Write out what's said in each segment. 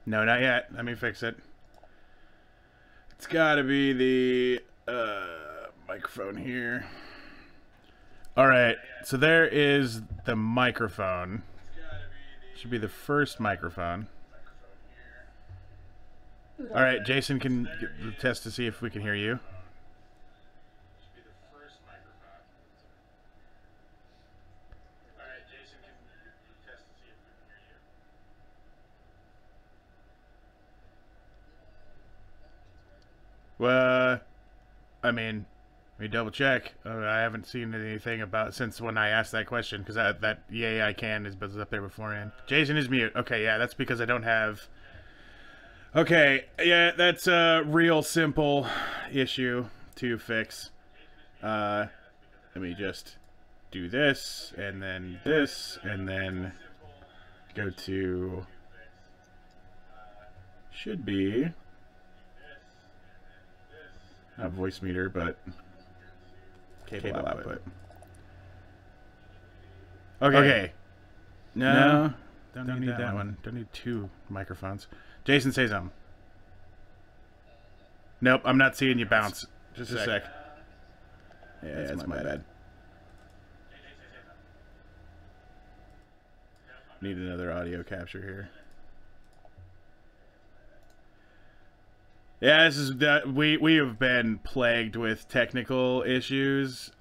No, not yet. Let me fix it. It's got to be the microphone here. All right, so there is the microphone. Should be the first microphone. All right, Jason can test to see if we can hear you. Well, I mean, let me double check. I haven't seen anything about since when I asked that question because that yay I can is up there beforehand. Jason is mute. Okay, yeah, that's because I don't have. Okay, yeah, that's a real simple issue to fix. Let me just do this and then go to. Should be. Not voice meter, but cable output. Okay. No, don't need that one. Don't need two microphones. Jason, say something. Nope, I'm not seeing you bounce. Just a sec. Yeah, that's my bad. Need another audio capture here. Yeah, this is that we have been plagued with technical issues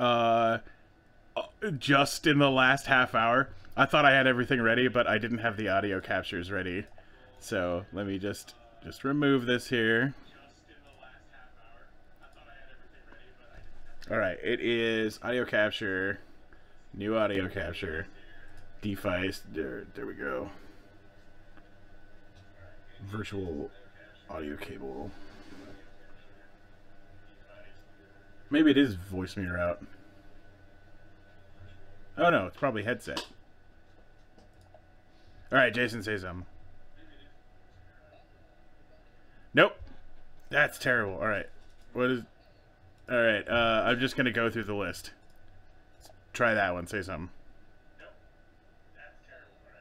just in the last half hour. I thought I had everything ready, but I didn't have the audio captures ready. So let me just remove this here. All right, it is audio capture, new audio capture, device. There we go. Virtual audio cable. Maybe it is voice meter out. Oh no, it's probably headset. Alright, Jason, say something. Nope. That's terrible. Alright. What is... Alright, I'm just gonna go through the list. Try that one, say something.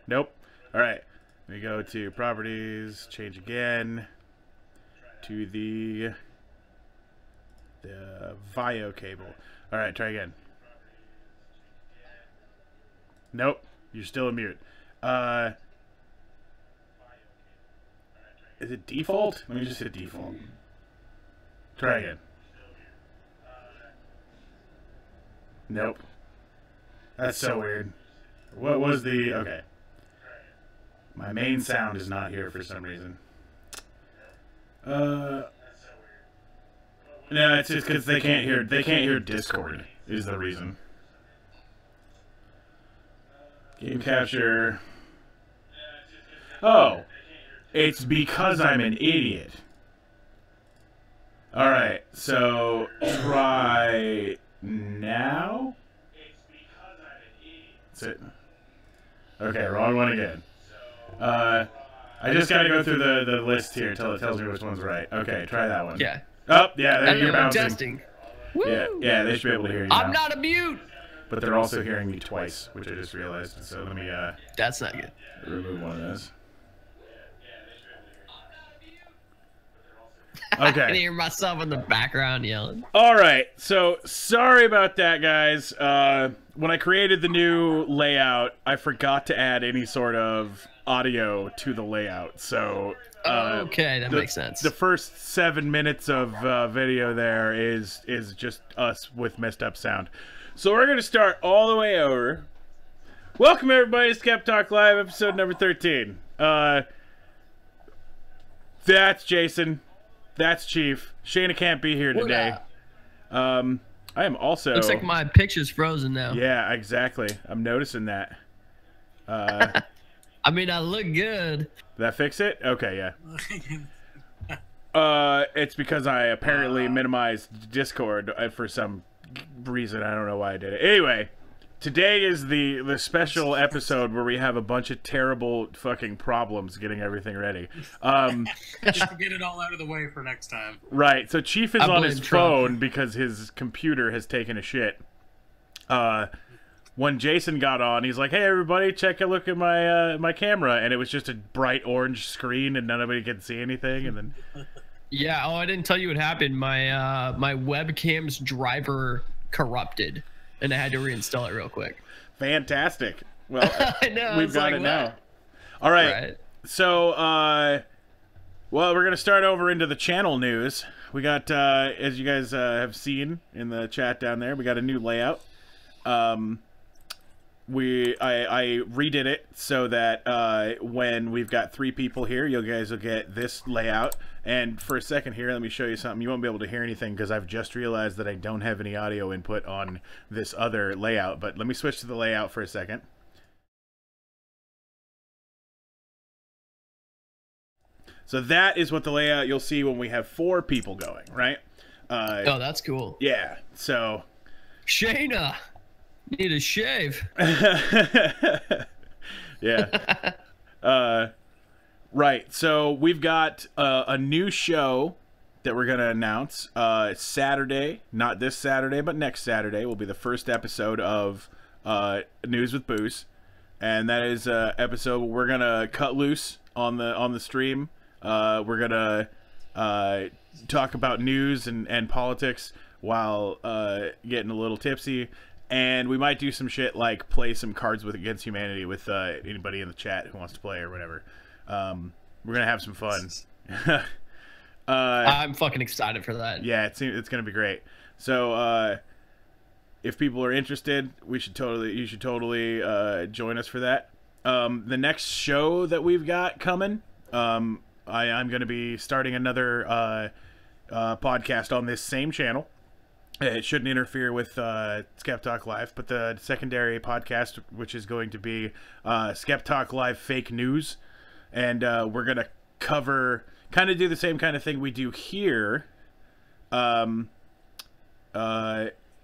Nope. Alright. We go to properties, change again to the VIO cable. All right, try again. Nope, you're still in mute. Is it default? Let me just hit default. Try again. Nope. That's so weird. What was the... Okay. My main sound is not here for some reason. No, it's just because they can't hear Discord is the reason. Game capture. Oh, it's because I'm an idiot. All right, so try now. That's it. Okay, wrong one again. I just gotta go through the list here until it tells me which one's right. Okay, try that one. Yeah. Oh, yeah, you're bouncing. Testing. Yeah, they should be able to hear you now. I'm not a mute. But they're also hearing me twice, which I just realized. So let me That's not good. remove one of those. I Okay. can hear myself in the background yelling. All right. So sorry about that, guys. When I created the new layout, I forgot to add any sort of audio to the layout. So okay, that makes sense. The first 7 minutes of video there is just us with messed up sound. So we're gonna start all the way over. Welcome everybody to Skeptalk Live, episode number 13. That's Jason. That's Chief. Shayna can't be here today. I am also... Looks like my picture's frozen now. Yeah, exactly. I'm noticing that. I mean, I look good. That fix it? Okay, yeah. It's because I apparently minimized Discord for some reason. I don't know why I did it. Anyway, today is the special episode where we have a bunch of terrible fucking problems getting everything ready. Just to get it all out of the way for next time. Right. So Chief is on his phone because his computer has taken a shit. when Jason got on, he's like, "Hey, everybody, check a look at my my camera," and it was just a bright orange screen, and nobody could see anything. And then, Yeah. Oh, I didn't tell you what happened. My webcam's driver corrupted, and I had to reinstall it real quick. fantastic. Well, I know. we've got like, it what? now. All right. Right. So, well, we're gonna start over into the channel news. We got, as you guys have seen in the chat down there, we got a new layout. I redid it so that when we've got 3 people here, you guys will get this layout. And for a second here, let me show you something. You won't be able to hear anything because I've just realized that I don't have any audio input on this other layout. But let me switch to the layout for a second. So that is what the layout you'll see when we have 4 people going, right? Oh, that's cool. Yeah, so... Shayna, need a shave. Yeah. Right, so we've got a new show that we're going to announce. Saturday, not this Saturday, but next Saturday will be the first episode of News with Booze. And that is an episode where we're going to cut loose on the stream. We're going to talk about news and politics while getting a little tipsy. And we might do some shit like play some Cards Against Humanity with anybody in the chat who wants to play or whatever. We're gonna have some fun. I'm fucking excited for that. Yeah, it's gonna be great. So if people are interested, you should totally join us for that. The next show that we've got coming, I'm gonna be starting another podcast on this same channel. It shouldn't interfere with Skeptalk Live, but the secondary podcast, which is going to be Skeptalk Live Fake News, and we're going to cover, kind of do the same kind of thing we do here. Oh,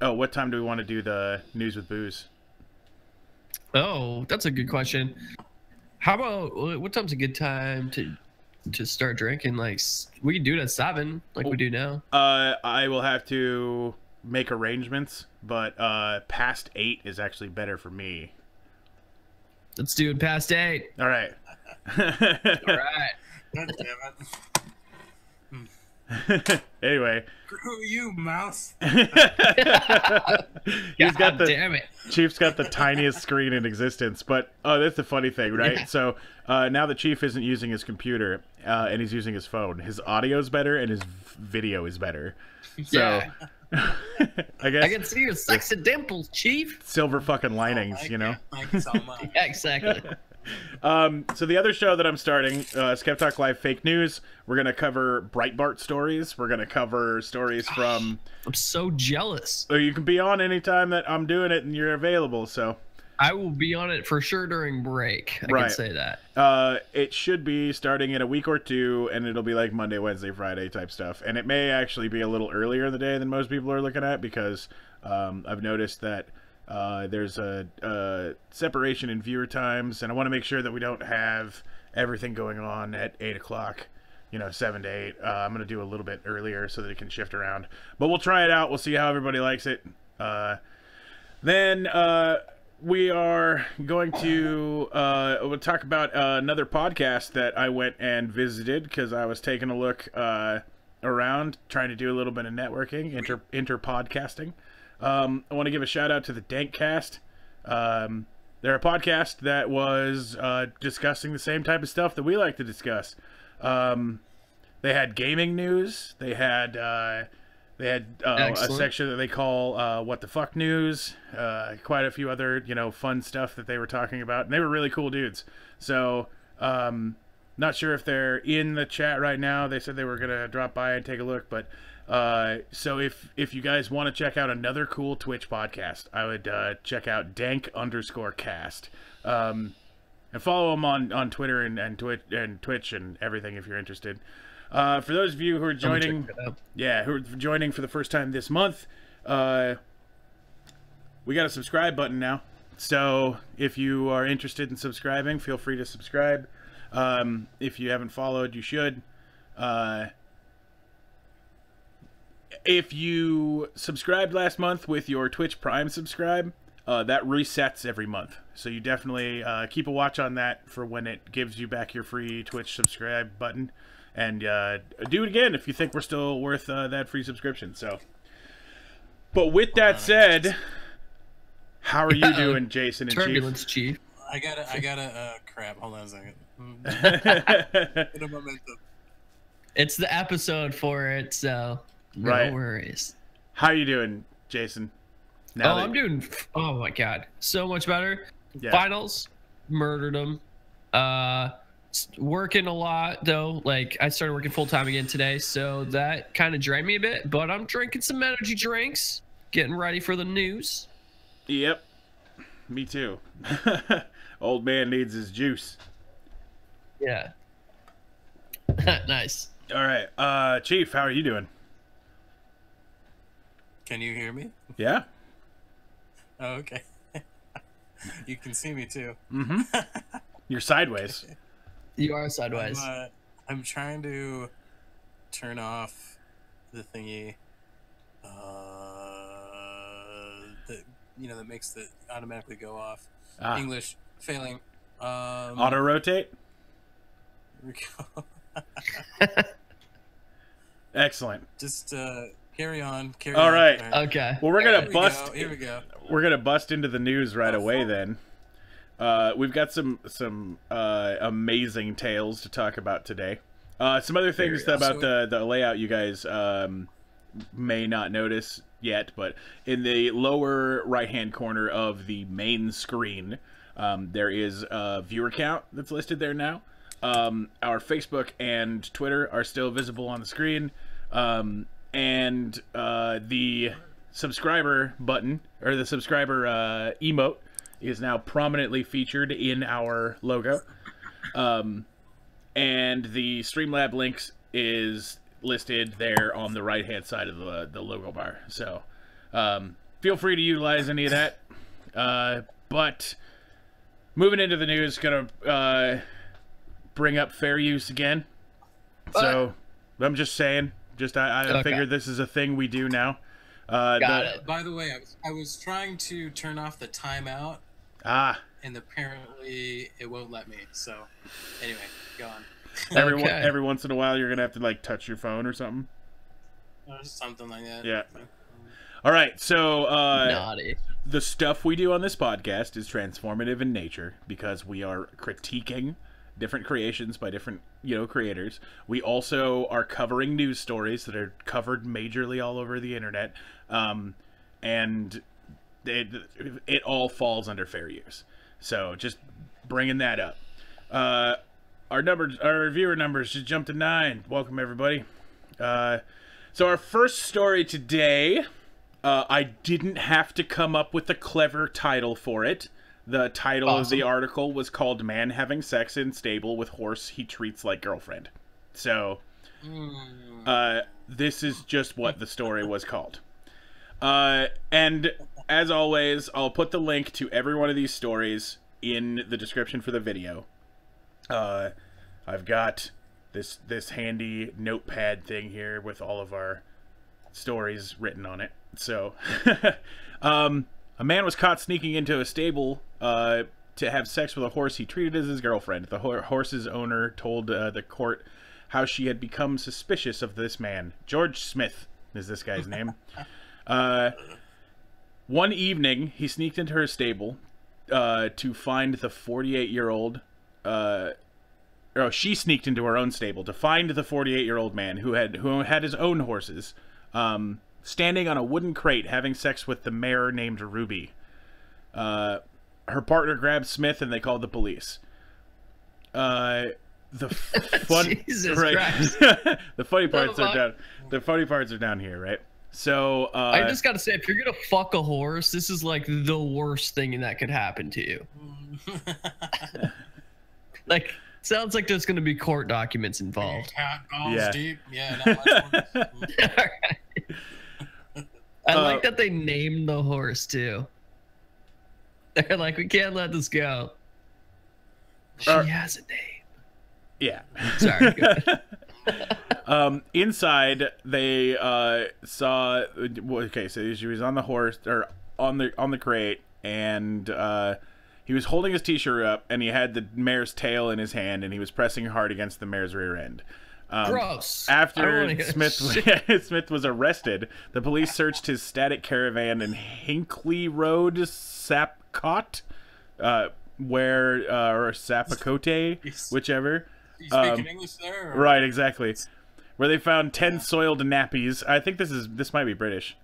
what time do we want to do the News with Booze? Oh, that's a good question. How about, what time's a good time to start drinking? Like, we can do it at 7, like we do now. I will have to make arrangements, but past 8 is actually better for me. Let's do it past 8. All right. All right. God damn it. Anyway. Screw you, mouse. He's got the damn it. Chief's got the tiniest screen in existence, but that's the funny thing, right? Yeah. So now the Chief isn't using his computer and he's using his phone. His audio's better and his video is better. So Yeah. I guess I can see your sexy dimples, Chief. silver fucking linings, you know. Thank you so much. Yeah, exactly. So the other show that I'm starting, Skeptalk Live Fake News, we're gonna cover Breitbart stories. We're gonna cover stories from. I'm so jealous. You can be on anytime that I'm doing it and you're available. So I will be on it for sure during break. I Right. can say that. it should be starting in a week or 2, and it'll be like Monday, Wednesday, Friday type stuff. And it may actually be a little earlier in the day than most people are looking at because I've noticed that there's a separation in viewer times, and I want to make sure that we don't have everything going on at 8 o'clock, 7 to 8. I'm going to do a little bit earlier so that it can shift around. But we'll try it out. We'll see how everybody likes it. Then we are going to we'll talk about another podcast that I went and visited because I was taking a look around, trying to do a little bit of networking, inter-podcasting. I want to give a shout out to the Dankcast. They're a podcast that was discussing the same type of stuff that we like to discuss. They had gaming news. They had a section that they call What the Fuck News. Quite a few other fun stuff that they were talking about, and they were really cool dudes. So not sure if they're in the chat right now. They said they were gonna drop by and take a look, but so if you guys want to check out another cool Twitch podcast, I would check out dank_cast. And follow them on Twitter and Twitch and everything if you're interested. For those of you who are joining, who are joining for the first time this month, we got a subscribe button now. So if you are interested in subscribing, feel free to subscribe. If you haven't followed, you should. If you subscribed last month with your Twitch Prime subscribe, that resets every month. So you definitely keep a watch on that for when it gives you back your free Twitch subscribe button. And do it again if you think we're still worth that free subscription. So, but with that said, how are you doing, Jason and Turbulence, Chief? I gotta, crap, hold on a second. Bit of momentum. It's the episode for it, so no Right. worries. How you doing, Jason? I'm doing, oh my god, so much better. Yeah. Finals, murdered them. Working a lot, though. Like, I started working full-time again today, so that kind of drained me a bit, but I'm drinking some energy drinks, getting ready for the news. Yep. Me too. Old man needs his juice. Yeah. Nice. All right. Chief, how are you doing? Can you hear me? Yeah. Oh, okay. You can see me too. Mm-hmm. You're sideways. You are sideways. I'm trying to turn off the thingy that makes it automatically go off. English failing. Auto rotate. Here we go. Excellent. Just carry on. All right. Okay. Well, we're gonna bust. Here we go. We're gonna bust into the news right away. Then we've got some amazing tales to talk about today. Some other things about the layout you guys may not notice yet, but in the lower right-hand corner of the main screen, there is a viewer count that's listed there now. Our Facebook and Twitter are still visible on the screen, and the subscriber button, or the subscriber emote, is now prominently featured in our logo. And the Streamlab links is listed there on the right-hand side of the logo bar. So feel free to utilize any of that. But moving into the news, gonna bring up fair use again. So I'm just saying, I figured this is a thing we do now. Got it. By the way, I was trying to turn off the timeout. And apparently it won't let me. So anyway, go on. Every once in a while, you're gonna have to like touch your phone or something. Something like that. Yeah. All right. So Naughty. the stuff we do on this podcast is transformative in nature because we are critiquing different creations by different creators. We also are covering news stories that are covered majorly all over the internet, and it all falls under fair use. So just bringing that up. Our viewer numbers just jumped to 9. Welcome everybody. So our first story today, I didn't have to come up with a clever title for it. The title of the article was called "Man Having Sex in Stable with Horse He Treats Like Girlfriend." So this is just what the story was called. And as always, I'll put the link to every one of these stories in the description for the video. I've got this handy notepad thing here with all of our stories written on it. So, a man was caught sneaking into a stable to have sex with a horse he treated as his girlfriend. The horse's owner told the court how she had become suspicious of this man. George Smith is this guy's name. One evening, he sneaked into her stable to find the 48-year-old... she sneaked into her own stable to find the 48-year-old man who had his own horses, standing on a wooden crate having sex with the mare named Ruby. Her partner grabbed Smith and they called the police. The funny parts are down. The funny parts are down here, right? So I just gotta say, if you're gonna fuck a horse, this is like the worst thing that could happen to you. Like, sounds like there's gonna be court documents involved. Cat balls deep. Yeah, not much more. I like that they named the horse too. They're like, we can't let this go. She has a name. Yeah. Sorry. Inside, they saw. Okay, so she was on the horse or on the crate, and he was holding his t-shirt up, and he had the mare's tail in his hand, and he was pressing hard against the mare's rear end. Gross. After Smith was arrested, the police searched his static caravan in Hinkley Road, Sapcot, or Sapacote, whichever. You speaking English there? Or? Right, exactly. Where they found 10 soiled nappies. I think this might be British.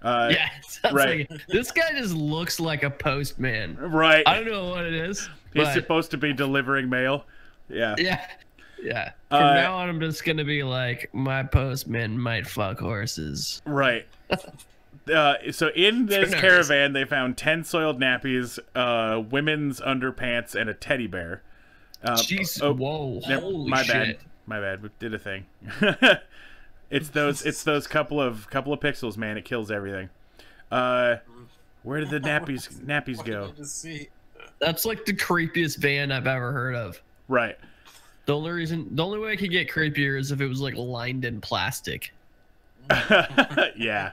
Yeah, right. Like, this guy just looks like a postman. Right. I don't know what it is. He's supposed to be delivering mail. Yeah. Yeah. Yeah. From now on, I'm just gonna be like, my postman might fuck horses. Right. So in this caravan, they found 10 soiled nappies, women's underpants, and a teddy bear. Jeez. Whoa. Holy shit. My bad. We did a thing. It's those couple of pixels, man. It kills everything. Where did the nappies go? That's like the creepiest van I've ever heard of. Right. The only way I could get creepier is if it was like lined in plastic. Yeah.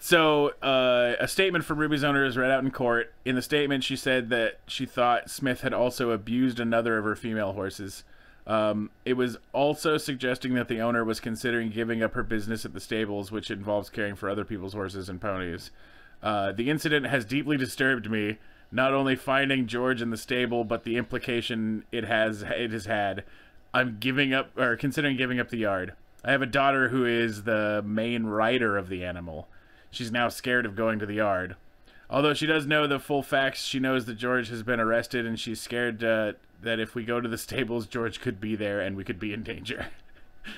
So a statement from Ruby's owner is read out in court. In the statement, she said that she thought Smith had also abused another of her female horses. It was also suggesting that the owner was considering giving up her business at the stables, which involves caring for other people's horses and ponies. The incident has deeply disturbed me, not only finding George in the stable, but the implication it has had. I'm considering giving up the yard. I have a daughter who is the main rider of the animal. She's now scared of going to the yard. Although she does know the full facts, she knows that George has been arrested, and she's scared that if we go to the stables, George could be there and we could be in danger.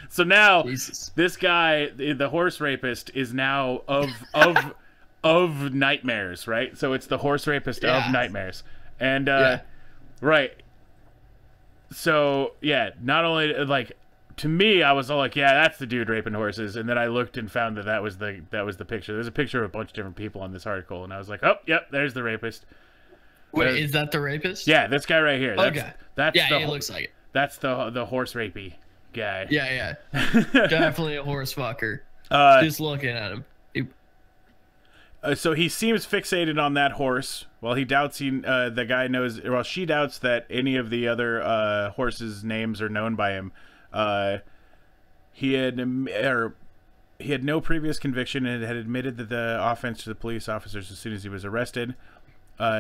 So now, this guy, the horse rapist, is now of nightmares, right? So it's the horse rapist of nightmares. And, right. So, yeah, not only, like, to me, I was all like, yeah, that's the dude raping horses. And then I looked and found that was the picture. There's a picture of a bunch of different people on this article. And I was like, oh, yep, there's the rapist. Wait, is that the rapist? Yeah, this guy right here. That's it looks like it. That's the horse rapey guy. Yeah. Definitely a horse fucker. Just looking at him. So he seems fixated on that horse. Well, he doubts the guy knows. Well, she doubts that any of the other horses' names are known by him. He had no previous conviction and had admitted that the offense to the police officers as soon as he was arrested.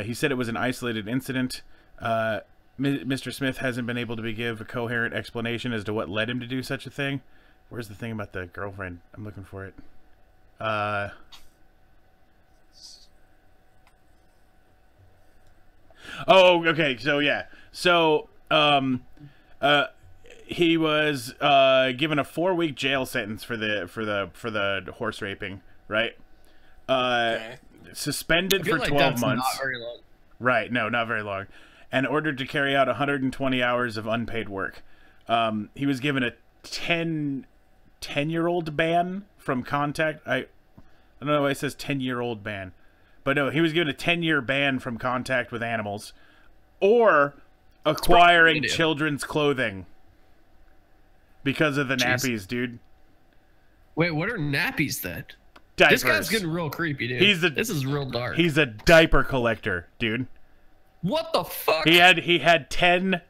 He said it was an isolated incident. Mr. Smith hasn't been able to give a coherent explanation as to what led him to do such a thing. Where's the thing about the girlfriend? I'm looking for it. Oh, okay. So yeah. So he was given a 4-week jail sentence for the horse raping, right? Okay. Suspended for 12 months. Not very long. Right, no, not very long. And ordered to carry out 120 hours of unpaid work. He was given a 10-year-old ban from contact. I don't know why it says 10-year-old ban. But no, he was given a 10-year ban from contact with animals or acquiring children's clothing because of the nappies, dude. Wait, what are nappies then? Diapers. This guy's getting real creepy, dude. This is real dark. He's a diaper collector, dude. What the fuck? He had 10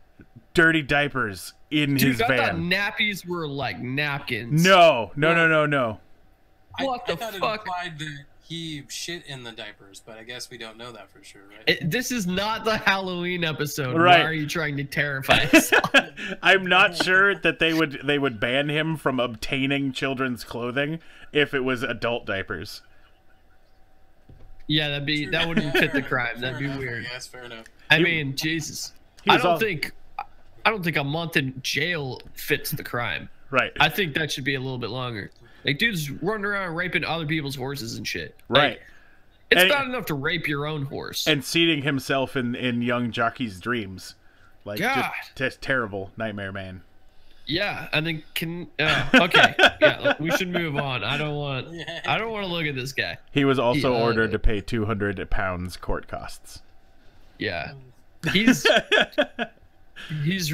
dirty diapers in his van. I thought nappies were like napkins. No. What the fuck? It implied that he shit in the diapers, but I guess we don't know that for sure, right? This is not the Halloween episode. Right. Why are you trying to terrify us? I'm not sure that they would ban him from obtaining children's clothing if it was adult diapers. Yeah, that wouldn't fit the crime. That'd be weird. Yes, fair enough. I mean, Jesus. I don't think a month in jail fits the crime. Right. I think that should be a little bit longer. Like, dude's running around raping other people's horses and shit. Right. Like, it's bad enough to rape your own horse. And seating himself in young jockey's dreams. Like, just terrible nightmare, man. Yeah, and then okay. Yeah, we should move on. I don't want to look at this guy. He was also ordered to pay £200 court costs. Yeah. He's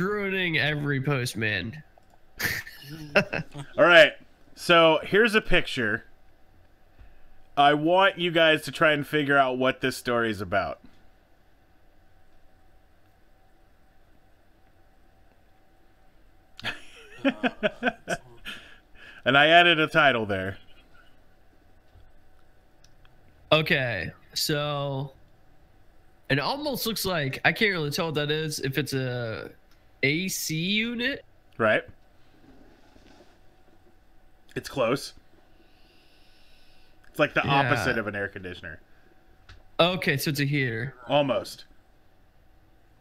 ruining every postman. All right. So here's a picture I want you guys to try and figure out what this story is about. And I added a title there. Okay, so it almost looks like, I can't really tell what that is, if it's a AC unit. Right. It's close. It's like the opposite of an air conditioner. Okay, so it's a heater. Almost.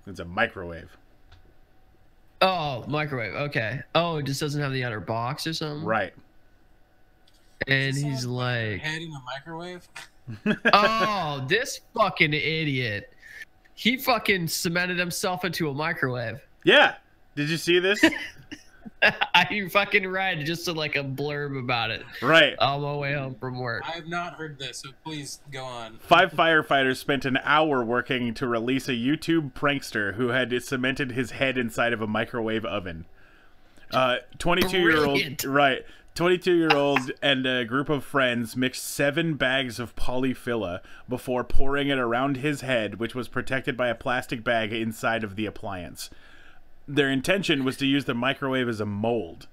It's a microwave. Oh, microwave. Okay. Oh, it just doesn't have the outer box or something? Right. And he's like... head in a microwave? Oh, this fucking idiot. He fucking cemented himself into a microwave. Yeah. Did you see this? I fucking read just like a blurb about it. Right. On my way home from work. I have not heard this, so please go on. 5 firefighters spent an hour working to release a YouTube prankster who had cemented his head inside of a microwave oven. 22-year-old, right? 22-year-old and a group of friends mixed 7 bags of polyfilla before pouring it around his head, which was protected by a plastic bag inside of the appliance. Their intention was to use the microwave as a mold.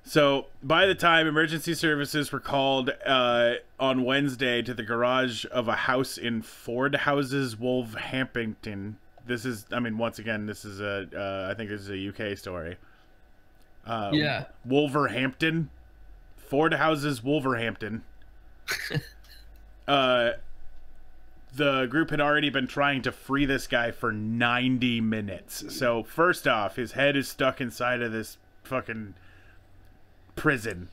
So, by the time emergency services were called on Wednesday to the garage of a house in Ford Houses, Wolverhampton. This is, I mean, once again, this is I think this is a UK story. Yeah. Wolverhampton. Ford Houses, Wolverhampton. The group had already been trying to free this guy for 90 minutes. So, first off, his head is stuck inside of this fucking prison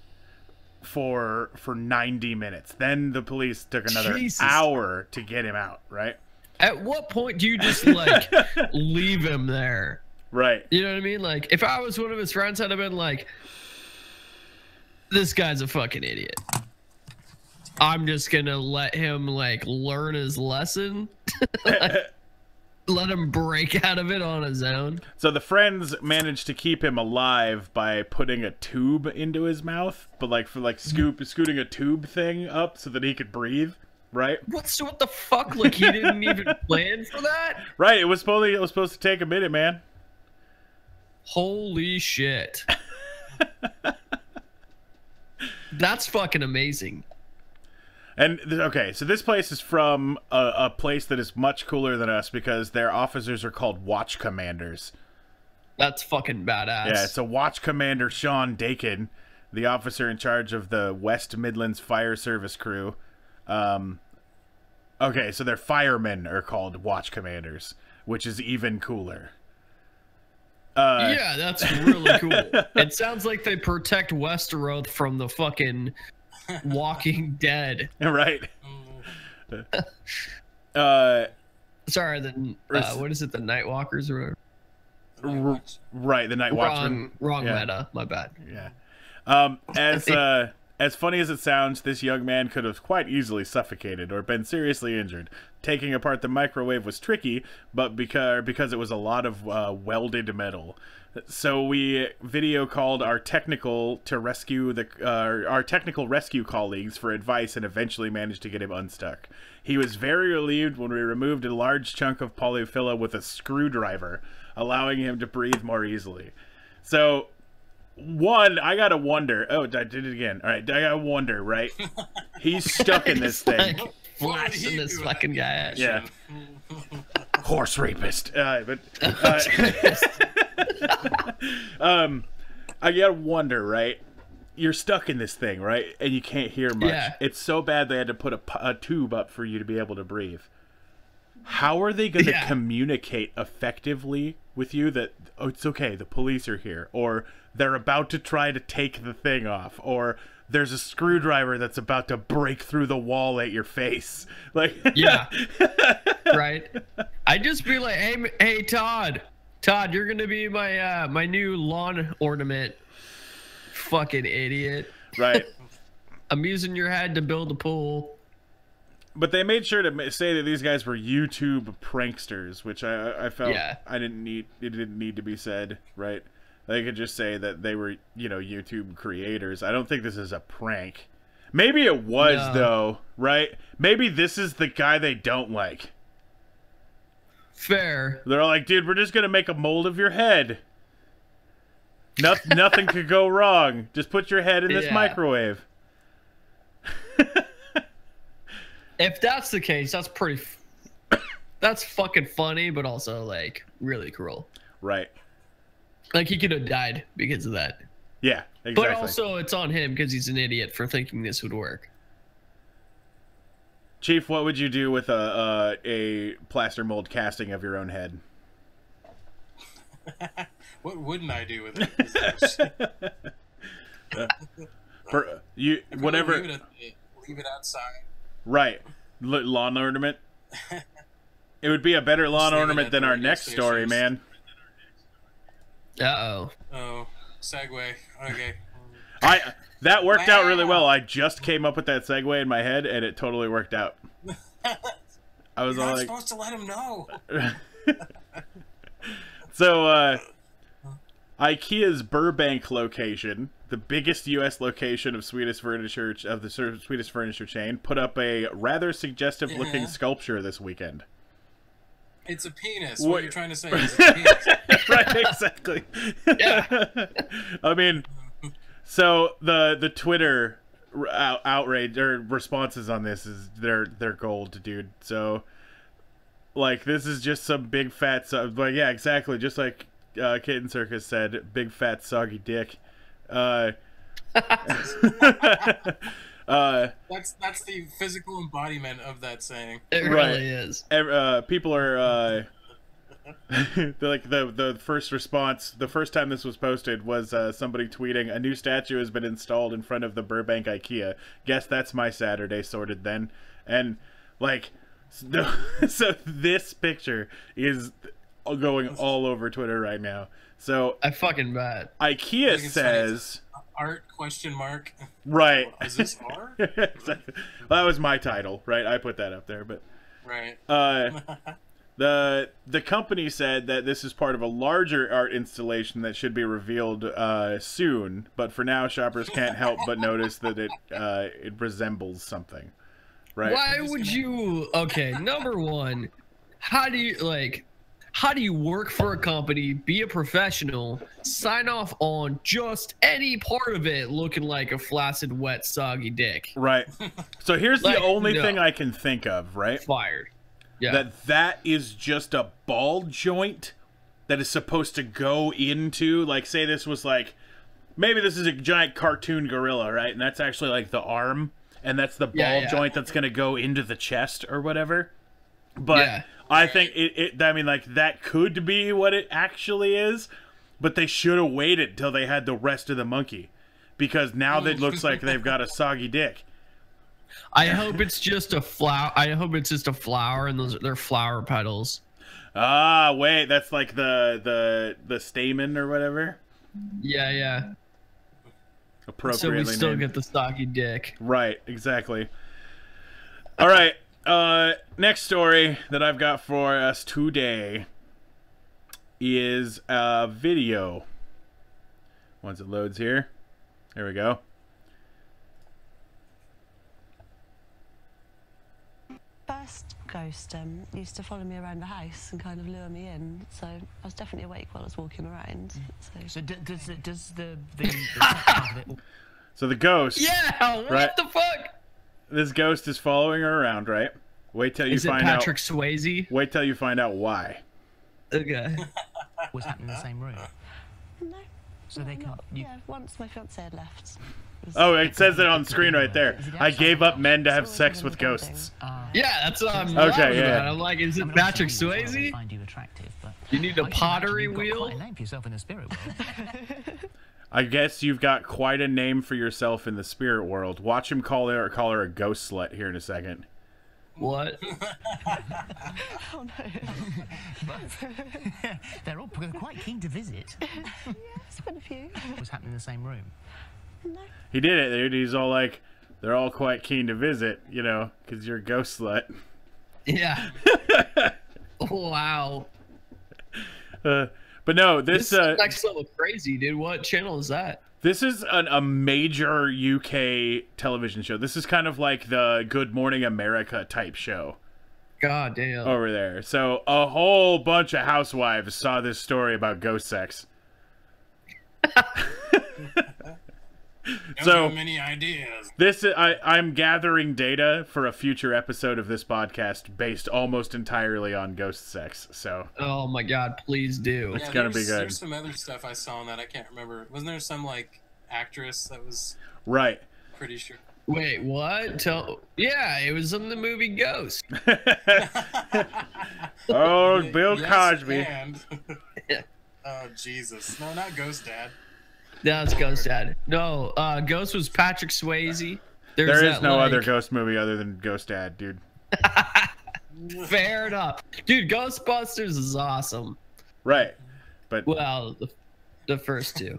for 90 minutes. Then the police took another hour to get him out, right? At what point do you just, like, leave him there? Right. You know what I mean? Like, if I was one of his friends, I'd have been like, this guy's a fucking idiot. I'm just gonna let him, like, learn his lesson. Like, let him break out of it on his own. So the friends managed to keep him alive by putting a tube into his mouth, but like for like scooting a tube thing up so that he could breathe, right? What the fuck? Like, he didn't even plan for that? Right, it was supposed to take a minute, man. Holy shit. That's fucking amazing. And, okay, so this place is from a place that is much cooler than us because their officers are called watch commanders. That's fucking badass. Yeah, it's a watch commander, Sean Dakin, the officer in charge of the West Midlands Fire Service crew. Okay, so their firemen are called watch commanders, which is even cooler. Yeah, that's really cool. It sounds like they protect Westeroth from the fucking Walking Dead. Right. Sorry, what is it? The Nightwalkers or whatever? Right, the Night Watchmen. Wrong meta. My bad. Yeah. As funny as it sounds, this young man could have quite easily suffocated or been seriously injured. Taking apart the microwave was tricky, but because it was a lot of welded metal. So we video called our technical rescue colleagues for advice and eventually managed to get him unstuck. He was very relieved when we removed a large chunk of polyfilla with a screwdriver, allowing him to breathe more easily. So, I gotta wonder. Oh, I did it again. All right, I gotta wonder, right? He's stuck in this thing. Like, blasting this fucking guy at. Yeah. Horse rapist. I gotta wonder, right? You're stuck in this thing, right? And you can't hear much. Yeah. It's so bad they had to put a tube up for you to be able to breathe. How are they going to communicate effectively with you that, oh, it's okay, the police are here, or they're about to try to take the thing off, or there's a screwdriver that's about to break through the wall at your face? Like, yeah. Right. I'd just be like, hey, Todd, you're gonna be my my new lawn ornament. Fucking idiot. Right. I'm using your head to build a pool. But they made sure to say that these guys were YouTube pranksters, which I felt it didn't need to be said, right? They could just say that they were, YouTube creators. I don't think this is a prank. Maybe it was, though, right? Maybe this is the guy they don't like. Fair. They're like, dude, we're just going to make a mold of your head. Nothing could go wrong. Just put your head in this microwave. If that's the case, that's pretty... That's fucking funny, but also, like, really cruel. Right. Like, he could have died because of that. Yeah, exactly. But also, it's on him because he's an idiot for thinking this would work. Chief, what would you do with a plaster mold casting of your own head? What wouldn't I do with it? Whatever. Leave it outside. Right. Lawn ornament. It would be a better lawn ornament than our next story, man. Uh-oh. Oh, segue. Okay. That worked out really well. I just came up with that segue in my head, and it totally worked out. I was You're all not like, supposed to let him know. So, IKEA's Burbank location, the biggest U.S. location of Swedish furniture the Swedish furniture chain, put up a rather suggestive-looking sculpture this weekend. It's a penis. What you're trying to say is it's a penis. Right, exactly. Yeah. I mean, so the Twitter outrage or responses on this is they're gold, dude. So, like, this is just some big fat, like, yeah, exactly, just like Kitten Circus said, big fat soggy dick. That's the physical embodiment of that saying. It really is. People are like the first response, the first time this was posted was somebody tweeting, "A new statue has been installed in front of the Burbank IKEA. Guess that's my Saturday sorted then." And like, so this picture is going all over Twitter right now. So I fucking bet. IKEA says art question mark. Right. Is this art? Exactly. That was my title, right? I put that up there, but right. The company said that this is part of a larger art installation that should be revealed soon, but for now shoppers can't help but notice that it resembles something. Right? Why would you... Okay, number one, how do you work for a company, be a professional, sign off on just any part of it looking like a flaccid, wet, soggy dick? Right. So here's the only thing I can think of, right? Fired. Yeah. That is just a ball joint that is supposed to go into, like, say this was like, maybe this is a giant cartoon gorilla, right? And that's actually like the arm, and that's the ball joint that's going to go into the chest or whatever. But I think I mean, like, that could be what it actually is, but they should have waited till they had the rest of the monkey, because now that looks like they've got a soggy dick. I hope it's just a flower. I hope it's just a flower, and they're flower petals. Ah, wait, that's like the stamen or whatever. Yeah, yeah. Appropriately so we still named. get the stocky dick. Right, exactly. All right. Next story that I've got for us today is a video. Once it loads here. There we go. First ghost used to follow me around the house and kind of lure me in, so I was definitely awake while I was walking around. So does the So the ghost. Yeah, what the fuck? This ghost is following her around, right? Wait till you find out. Is it Patrick Swayze? Wait till you find out why. Okay. Was happening in the same room? No. So they can't. Yeah, once my fiance had left. Oh, it says it on the screen right there. I gave up men to have sex with ghosts. Yeah, that's what I'm okay, about. I'm like, is it Patrick Swayze? Find you attractive, but you need a pottery you've got wheel? quite a name for yourself in the spirit world. I guess you've got quite a name for yourself in the spirit world. Watch him call her a ghost slut here in a second. What? Oh no. They're all quite keen to visit. Yeah, it's been a few. Was happening in the same room? No. He did it, dude. He's all like, they're all quite keen to visit, you know, because you're a ghost slut. Yeah. Wow. But no, this is next level crazy, dude. What channel is that? This is a major UK television show. This is kind of like the Good Morning America type show. God damn. Over there. So a whole bunch of housewives saw this story about ghost sex. So many ideas. I'm gathering data for a future episode of this podcast based almost entirely on ghost sex. So oh my god, please do. It's gonna be good. There's some other stuff I saw on that I can't remember. Wasn't there some like actress that was right? Pretty sure. Wait, what? Yeah, it was in the movie Ghost. Oh, Bill Cosby. And... oh, Jesus. No, not Ghost Dad. That's Ghost Dad. No, Ghost was Patrick Swayze. There is no other Ghost movie other than Ghost Dad, dude. Fair enough. Dude, Ghostbusters is awesome. Right. But well, the first two.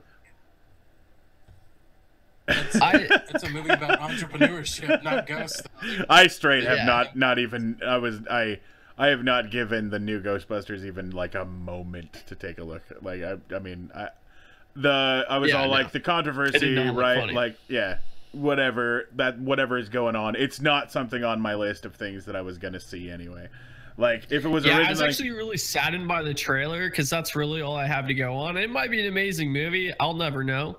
It's a movie about entrepreneurship, not ghosts. I straight have not even I have not given the new Ghostbusters even like a moment to take a look. Like I was all like the controversy, right? Like whatever is going on. It's not something on my list of things that I was gonna see anyway. Like if it was originally... I was actually really saddened by the trailer because that's really all I have to go on. It might be an amazing movie. I'll never know.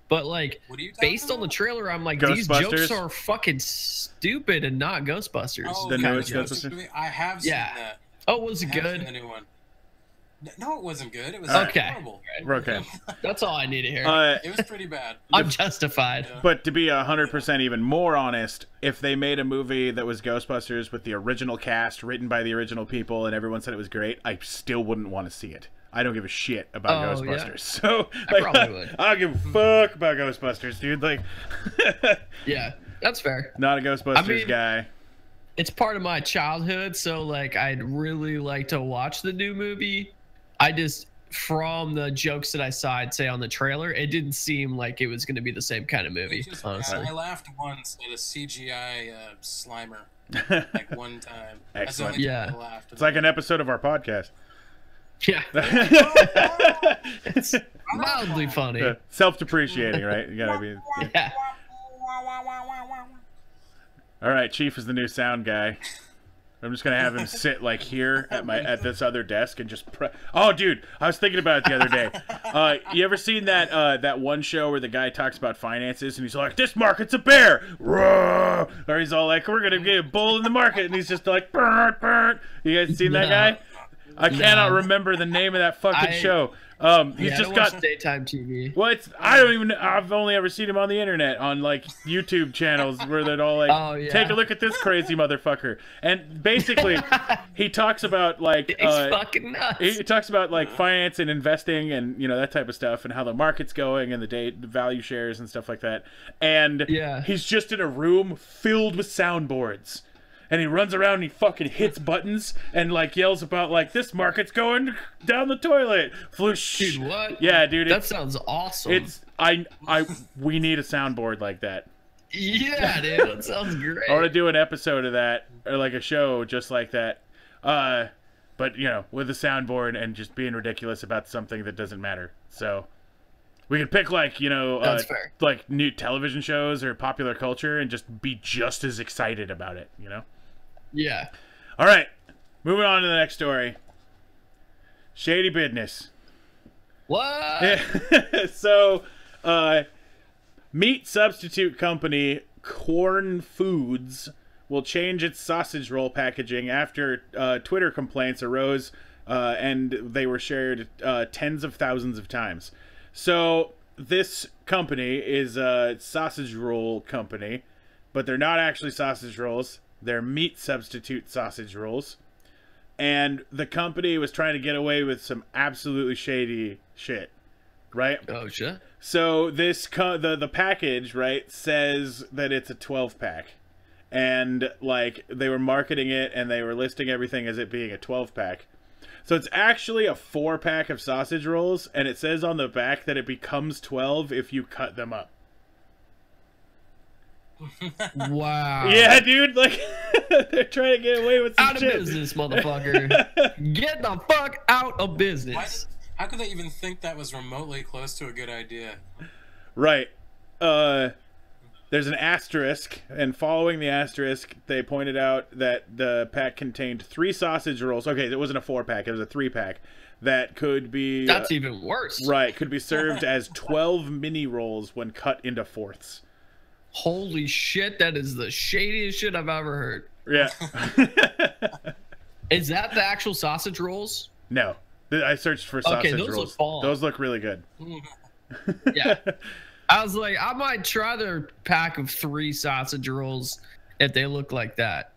But like, based on the trailer, I'm like, these jokes are fucking stupid and not Ghostbusters. Oh, the newest Ghostbusters. I have seen that. Oh, was it good? The new one. No, it wasn't good. It was horrible. Okay. That's all I need to hear. It was pretty bad. I'm justified. Yeah. But to be 100% even more honest, if they made a movie that was Ghostbusters with the original cast, written by the original people, and everyone said it was great, I still wouldn't want to see it. I don't give a shit about Ghostbusters. Yeah. So like, I probably would. I don't give a fuck about Ghostbusters, dude. Like, yeah, that's fair. Not a Ghostbusters guy. It's part of my childhood, so like I'd really like to watch the new movie. I just, from the jokes that I saw, I'd say on the trailer, it didn't seem like it was going to be the same kind of movie. Honestly, I laughed once at a CGI Slimer, like one time. Excellent. That's I laughed. It's like an episode of our podcast. Yeah. It's mildly funny. Self-depreciating, right? You gotta be. Yeah. All right, Chief is the new sound guy. I'm just gonna have him sit like here at this other desk and just oh, dude, I was thinking about it the other day. You ever seen that one show where the guy talks about finances and he's like, "This market's a bear," or he's all like, "We're gonna get a bull in the market," and he's just like, "Burn, burn." You guys seen that guy? I cannot remember the name of that fucking show. He's just got daytime TV. Well, I've only ever seen him on the internet on like YouTube channels where they're all like, take a look at this crazy motherfucker. And basically, he talks about like fucking nuts. He talks about like finance and investing and that type of stuff and how the market's going and the value shares and stuff like that. And he's just in a room filled with soundboards. And he runs around and he fucking hits buttons and like yells about like, this market's going down the toilet. Floosh. Dude, what? Yeah, dude. That sounds awesome. We need a soundboard like that. Yeah, dude. That sounds great. I want to do an episode of that or like a show just like that. But with a soundboard and just being ridiculous about something that doesn't matter. So we could pick like, that's fair. Like new television shows or popular culture and just be just as excited about it, Yeah. All right. Moving on to the next story. Shady business. What? So, meat substitute company Corn Foods will change its sausage roll packaging after Twitter complaints arose and they were shared tens of thousands of times. So this company is a sausage roll company, but they're not actually sausage rolls. They're meat substitute sausage rolls. And the company was trying to get away with some absolutely shady shit, right? Oh, shit. So this the package, right, says that it's a 12-pack. And, like, they were marketing it and they were listing everything as it being a 12-pack. So it's actually a 4-pack of sausage rolls, and it says on the back that it becomes 12 if you cut them up. Wow. Yeah, dude, like, they're trying to get away with some shit. Out of business, motherfucker. Get the fuck out of business. How could they even think that was remotely close to a good idea? Right. There's an asterisk, and following the asterisk, they pointed out that the pack contained 3 sausage rolls. Okay, it wasn't a 4-pack, it was a 3-pack. That could be... That's even worse. Right, could be served as 12 mini rolls when cut into fourths. Holy shit, that is the shadiest shit I've ever heard. Yeah. Is that the actual sausage rolls? No. I searched for sausage those rolls. look bomb. Those look really good. Yeah. I was like, I might try their pack of 3 sausage rolls if they look like that.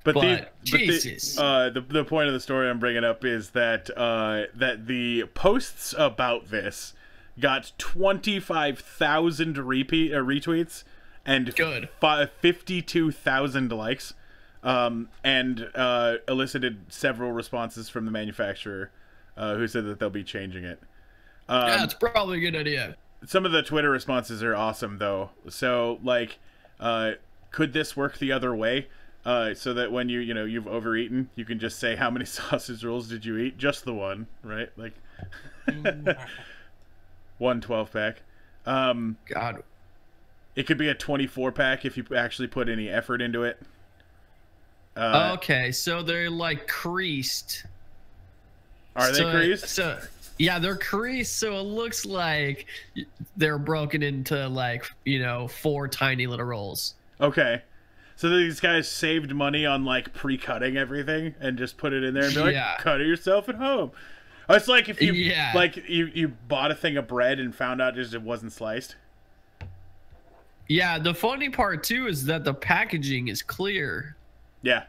But Jesus. The point of the story I'm bringing up is that that the posts about this got 25,000 retweets and 52,000 likes, and elicited several responses from the manufacturer, who said that they'll be changing it. Yeah, it's probably a good idea. Some of the Twitter responses are awesome, though. So, like, could this work the other way? So that when you've overeaten, you can just say, how many sausage rolls did you eat? Just the one, right? Like, 1 12-pack. God. It could be a 24-pack if you actually put any effort into it. Okay, so they're, like, creased. Are they creased? Yeah, they're creased, so it looks like they're broken into, like, 4 tiny little rolls. Okay. So these guys saved money on, like, pre-cutting everything and just put it in there and be like, cut it yourself at home. It's like if you, you bought a thing of bread and found out just it wasn't sliced. Yeah, the funny part, too, is that the packaging is clear. Yeah.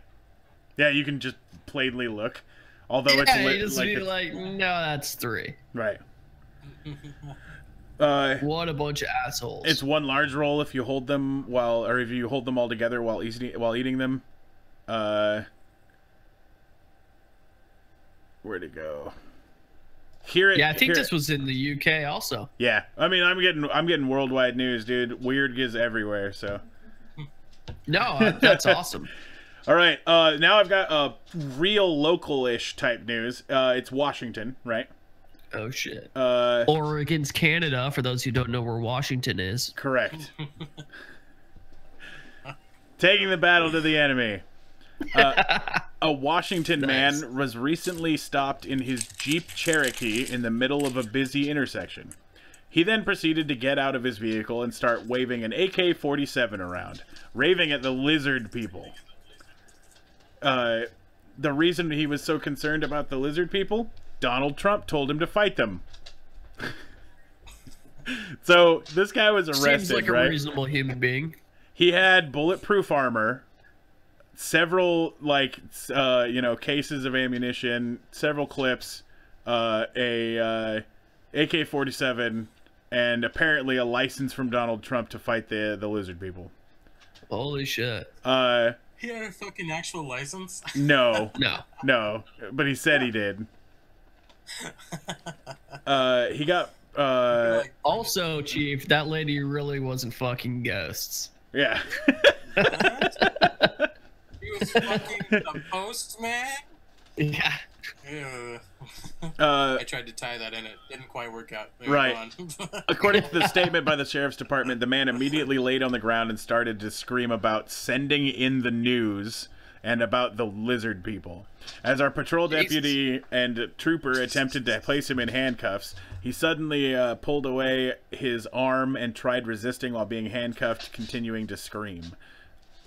Yeah, you can just plainly look. Although it's you just be like, no, that's 3. Right. What a bunch of assholes. It's 1 large roll if you hold them if you hold them all together while eating them. Where'd it go? I think this was in the UK also. Yeah, I mean, I'm getting worldwide news, dude. Weird is everywhere, so. No, that's awesome. All right, now I've got a real local-ish type news. It's Washington, right? Oh, shit. Oregon's Canada, for those who don't know where Washington is. Correct. Taking the battle to the enemy. A Washington man was recently stopped in his Jeep Cherokee in the middle of a busy intersection. He then proceeded to get out of his vehicle and start waving an AK-47 around, raving at the lizard people. The reason he was so concerned about the lizard people? Donald Trump told him to fight them. So this guy was arrested, Seems like a reasonable human being. He had bulletproof armor, several cases of ammunition, several clips, a AK-47, and apparently a license from Donald Trump to fight the lizard people. Holy shit. He had a fucking actual license? No. No. But he said he did. He got also, Chief, that lady really wasn't fucking ghosts. Yeah. He was fucking the postman? Yeah. Ew. I tried to tie that in, it didn't quite work out. Right. According to the statement by the sheriff's department, the man immediately laid on the ground and started to scream about sending in the news and about the lizard people. As our patrol deputy and trooper attempted to place him in handcuffs, he suddenly pulled away his arm and tried resisting while being handcuffed, continuing to scream.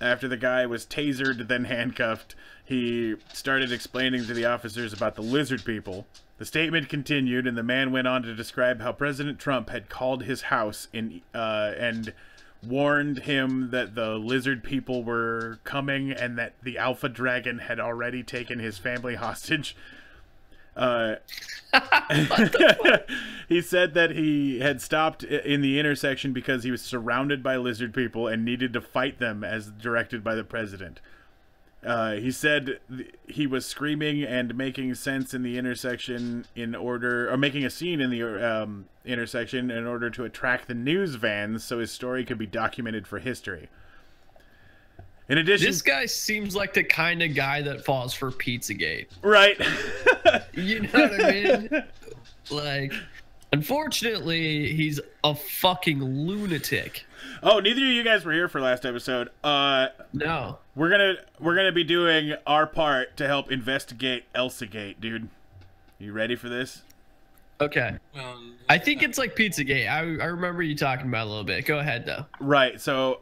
After the guy was tasered, then handcuffed, he started explaining to the officers about the lizard people. The statement continued, and the man went on to describe how President Trump had called his house and warned him that the lizard people were coming and that the Alpha Dragon had already taken his family hostage. He said that he had stopped in the intersection because he was surrounded by lizard people and needed to fight them as directed by the president. He said he was screaming and making sense in the intersection making a scene in the intersection in order to attract the news vans so his story could be documented for history. In addition, this guy seems like the kind of guy that falls for Pizzagate. Right. You know what I mean? Like, Unfortunately, he's a fucking lunatic. Oh, neither of you guys were here for last episode. No. We're gonna be doing our part to help investigate Elsagate, dude. You ready for this? Okay. I think it's like Pizzagate. I remember you talking about it a little bit. Go ahead, though. Right. So,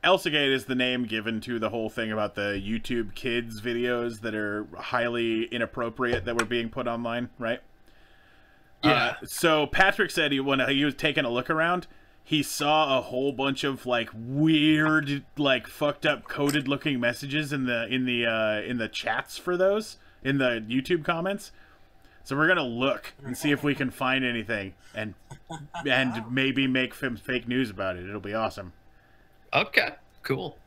Elsagate is the name given to the whole thing about the YouTube Kids videos that are highly inappropriate that were being put online, right? Yeah. So Patrick said when he was taking a look around, he saw a whole bunch of like weird, like fucked up coded looking messages in the chats for those in the YouTube comments. So we're gonna look and see if we can find anything and maybe make fake news about it. It'll be awesome. Okay, cool.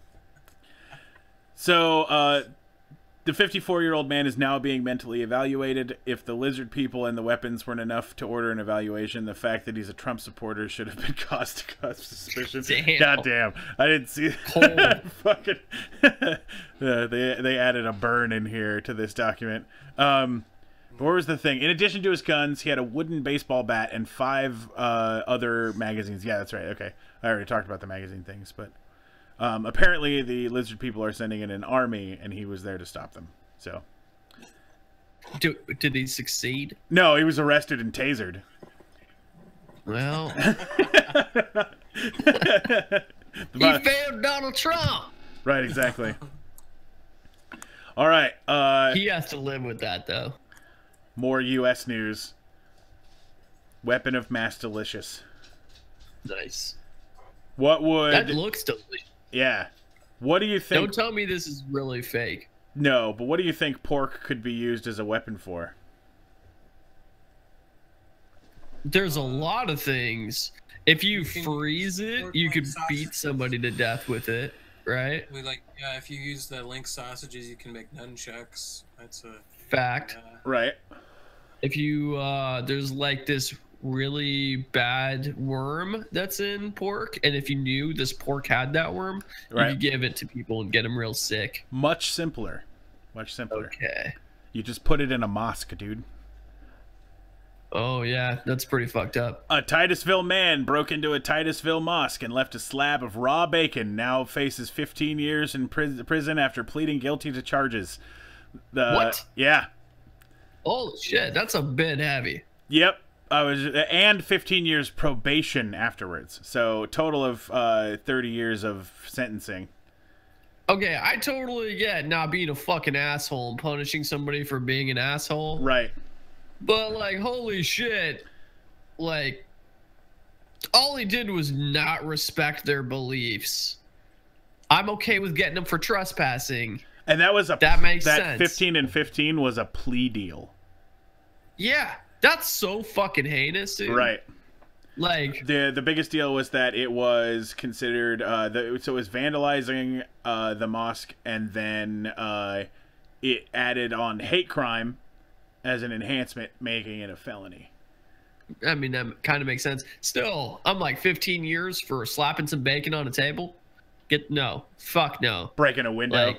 So the 54-year-old man is now being mentally evaluated. If the lizard people and the weapons weren't enough to order an evaluation, the fact that he's a Trump supporter should have been cause to cause suspicion. Damn. God damn. I didn't see that. Fucking they added a burn in here to this document. What was the thing? In addition to his guns, he had a wooden baseball bat and 5 other magazines. Yeah, that's right. Okay. I already talked about the magazine things, but apparently the lizard people are sending in an army, and he was there to stop them. So, did he succeed? No, he was arrested and tasered. Well, he failed Donald Trump. Right, exactly. All right. He has to live with that, though. More U.S. news. Weapon of mass delicious. Nice. What would... That looks delicious. Yeah. What do you think... Don't tell me this is really fake. No, but what do you think pork could be used as a weapon for? There's a lot of things. If you freeze it, you could beat somebody to death with it, right? If you use the link sausages, you can make nunchucks. That's a fact. Right. If you there's like this really bad worm that's in pork, and if you knew this pork had that worm, right, you could give it to people and get them real sick. Much simpler. Much simpler. Okay. You just put it in a mosque, dude. Oh yeah, that's pretty fucked up. A Titusville man broke into a Titusville mosque and left a slab of raw bacon. Now faces 15 years in prison after pleading guilty to charges. What? Yeah. Holy shit, that's a bit heavy. Yep. And 15 years probation afterwards. So total of 30 years of sentencing. Okay, I totally get not being a fucking asshole and punishing somebody for being an asshole. Right. But like, holy shit, like, all he did was not respect their beliefs. I'm okay with getting him for trespassing. And that was that makes sense. That 15 and 15 was a plea deal. Yeah, that's so fucking heinous, dude. Right. Like the biggest deal was that it was considered so it was vandalizing the mosque, and then it added on hate crime as an enhancement, making it a felony. I mean, that kind of makes sense. Still, I'm like 15 years for slapping some bacon on a table. No, fuck no. Breaking a window.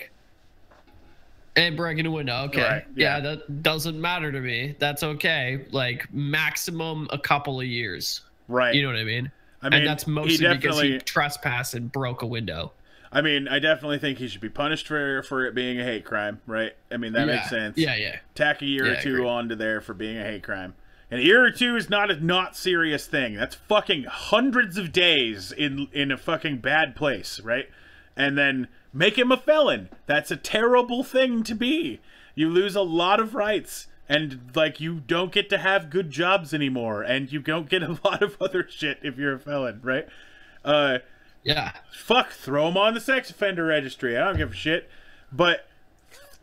And breaking a window. Okay. Right, yeah, that doesn't matter to me. That's okay. Like maximum a couple of years. Right. You know what I mean? And that's mostly because he trespassed and broke a window. I mean, I definitely think he should be punished for it being a hate crime, right? I mean, that makes sense. Yeah. Tack a year or two onto there for being a hate crime. And a year or two is not a not serious thing. That's fucking hundreds of days in a fucking bad place, right? And then make him a felon. That's a terrible thing to be. You lose a lot of rights. And, like, you don't get to have good jobs anymore. And you don't get a lot of other shit if you're a felon, right? Yeah. Fuck, throw him on the sex offender registry. I don't give a shit. But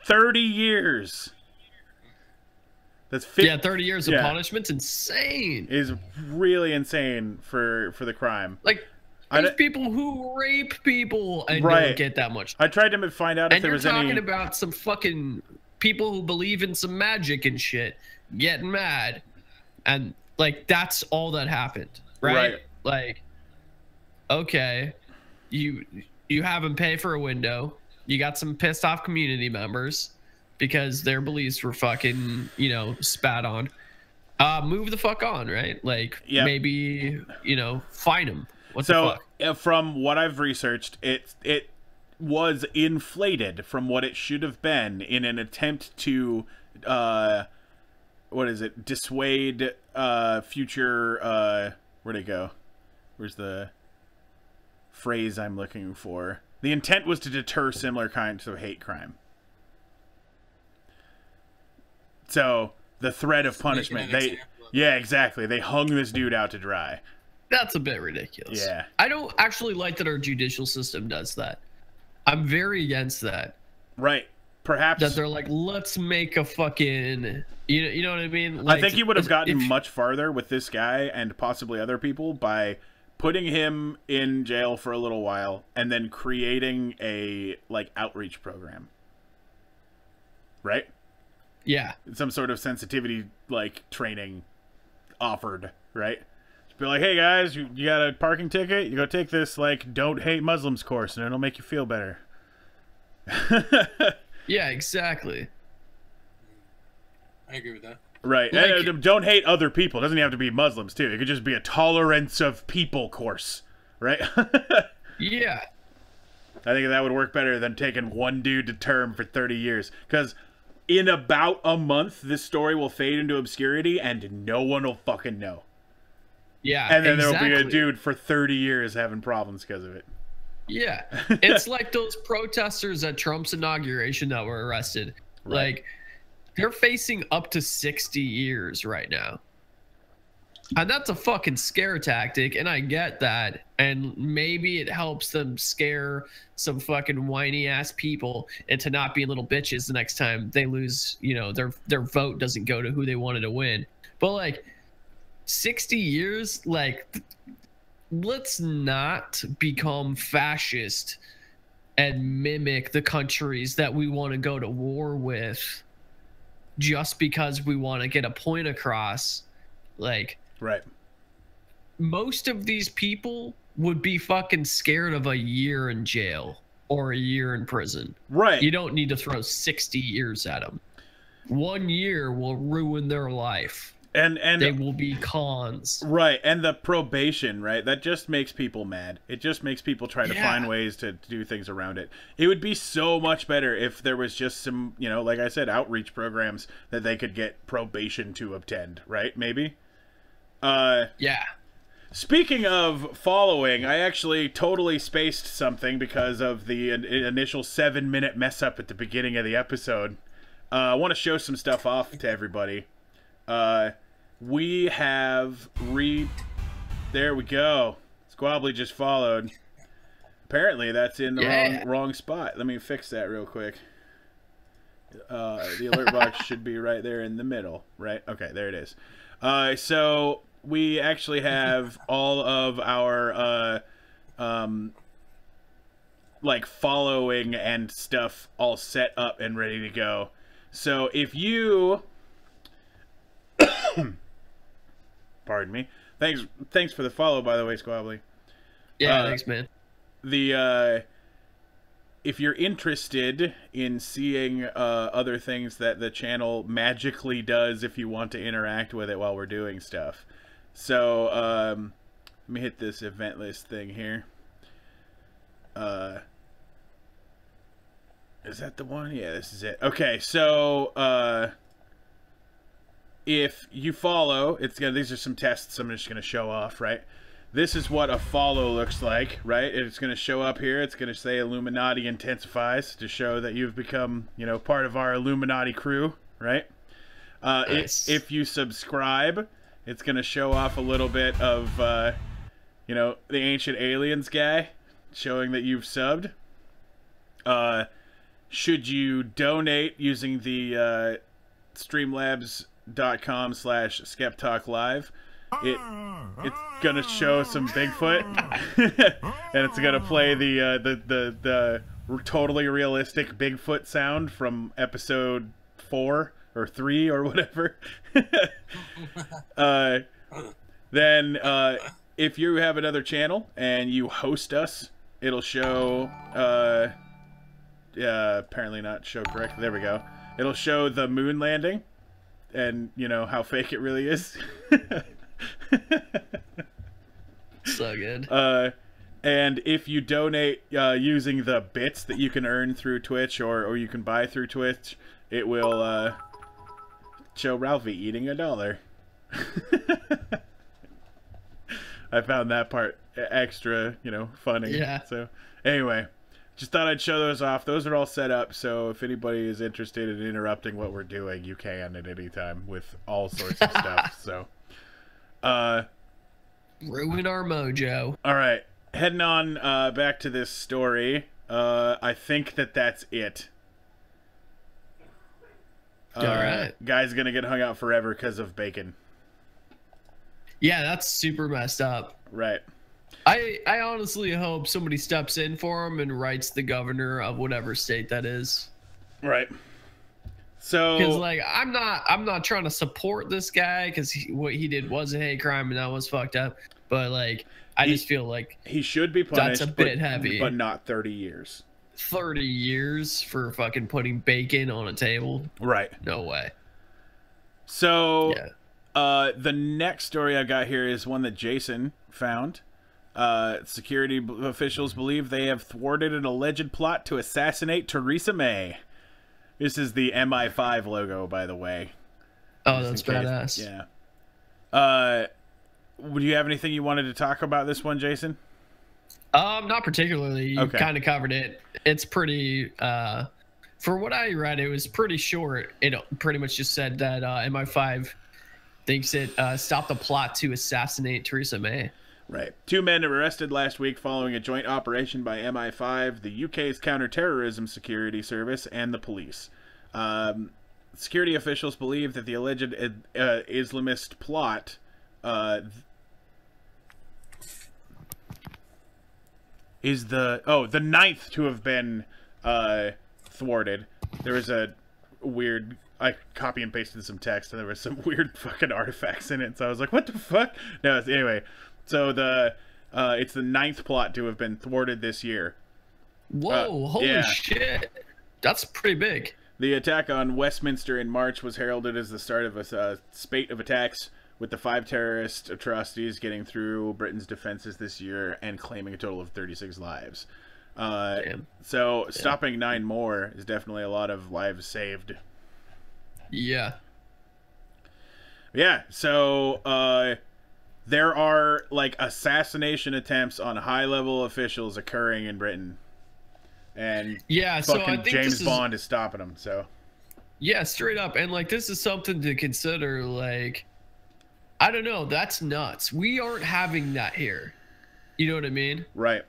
30 years. That's 30 years of punishment's insane. Is really insane for the crime. Like, there's people who rape people and don't get that much. I tried to find out if there was any... And you're talking about some fucking people who believe in some magic and shit getting mad. And, like, that's all that happened, right? Like, okay, you have them pay for a window. You got some pissed off community members because their beliefs were fucking, spat on. Move the fuck on, right? Like, Yep. maybe, you know, fine him. What the fuck? From what I've researched, it was inflated from what it should have been in an attempt to, dissuade future, where'd it go? Where's the phrase I'm looking for? The intent was to deter similar kinds of hate crime. So, the threat of punishment, yeah, exactly. They hung this dude out to dry. That's a bit ridiculous. Yeah. I don't actually like that our judicial system does that. I'm very against that. Right. Perhaps that they're like, let's make a fucking, you know what I mean? Like, I think he would have gotten much farther with this guy and possibly other people by putting him in jail for a little while and then creating a like outreach program. Right? Yeah. Some sort of sensitivity like training offered, right? Be like, hey guys, you got a parking ticket? You go take this like don't hate Muslims course and it'll make you feel better. Yeah, exactly. I agree with that. Right. Like, and don't hate other people. It doesn't have to be Muslims too. It could just be a tolerance of people course, right? Yeah. I think that would work better than taking one dude to term for 30 years. Because in about a month, this story will fade into obscurity and no one will fucking know. Yeah, and then there'll be a dude for 30 years having problems because of it. Yeah. It's like those protesters at Trump's inauguration that were arrested. Right. Like, they're facing up to 60 years right now. And that's a fucking scare tactic, and I get that. And maybe it helps them scare some fucking whiny-ass people into not being little bitches the next time they lose, you know, their vote doesn't go to who they wanted to win. But, like, 60 years, like, let's not become fascist and mimic the countries that we want to go to war with just because we want to get a point across. Like, right. Most of these people would be fucking scared of a year in jail or a year in prison. Right. You don't need to throw 60 years at them. 1 year will ruin their life. And they will be cons. Right, and the probation, right? That just makes people mad. It just makes people try to find ways to do things around it. It would be so much better if there was just some, you know, like I said, outreach programs that they could get probation to attend, right? Maybe? Yeah. Speaking of following, I actually totally spaced something because of the initial 7-minute mess up at the beginning of the episode. I want to show some stuff off to everybody. We have there we go. Squabbly just followed. Apparently that's in the wrong spot. Let me fix that real quick. The alert box should be right there in the middle, right? Okay, there it is. So we actually have all of our like following and stuff all set up and ready to go. So if you pardon me. Thanks for the follow, by the way, Squabbly. Yeah, thanks, man. If you're interested in seeing other things that the channel magically does if you want to interact with it while we're doing stuff. So, let me hit this event list thing here. Is that the one? Yeah, this is it. Okay, so, if you follow, these are some tests I'm just going to show off, right? This is what a follow looks like, right? It's going to show up here. It's going to say Illuminati intensifies to show that you've become, you know, part of our Illuminati crew, right? Nice. If you subscribe, it's going to show off a little bit of, you know, the Ancient Aliens guy, showing that you've subbed. Should you donate using the streamlabs.com/Skeptalk live, it's gonna show some Bigfoot, and it's gonna play the totally realistic Bigfoot sound from episode 4 or 3 or whatever. Then if you have another channel and you host us, it'll show apparently not show correctly. There we go. It'll show the moon landing. and you know how fake it really is. So good. And if you donate using the bits that you can earn through Twitch or you can buy through Twitch, it will show Ralphie eating $1. I found that part extra, you know, funny. Yeah. So anyway, just thought I'd show those off. Those are all set up, so if anybody is interested in interrupting what we're doing, you can at any time with all sorts of stuff. So, ruin our mojo. All right, heading on back to this story. I think that's it. All right. Guy's gonna get hung out forever because of bacon. Yeah, that's super messed up. Right. I honestly hope somebody steps in for him and writes the governor of whatever state that is. Right. So, because like I'm not trying to support this guy because what he did was a hate crime and that was fucked up. But like I just feel like he should be punished. That's a bit heavy, but not 30 years. 30 years for fucking putting bacon on a table. Right. No way. So, the next story I got here is one that Jason found. Security officials believe they have thwarted an alleged plot to assassinate Theresa May. This is the MI5 logo, by the way. Oh, that's badass. Yeah. Would you have anything you wanted to talk about this one, Jason? Not particularly. You kind of covered it. It's pretty, for what I read, it was pretty short. It pretty much just said that MI5 thinks it stopped the plot to assassinate Theresa May. Right. 2 men were arrested last week following a joint operation by MI5, the UK's counter-terrorism security service, and the police. Security officials believe that the alleged Islamist plot is the ninth to have been thwarted. There was a weird... I copy and pasted some text, and there was some weird fucking artifacts in it, so I was like, what the fuck? No, anyway... So it's the 9th plot to have been thwarted this year. Whoa, holy shit. That's pretty big. The attack on Westminster in March was heralded as the start of a spate of attacks, with the 5 terrorist atrocities getting through Britain's defenses this year and claiming a total of 36 lives. So stopping 9 more is definitely a lot of lives saved. Yeah. Yeah, so... there are, like, assassination attempts on high-level officials occurring in Britain. And fucking so I think James Bond is stopping them, so... Yeah, straight up. And, like, this is something to consider, like... I don't know, that's nuts. We aren't having that here. You know what I mean? Right.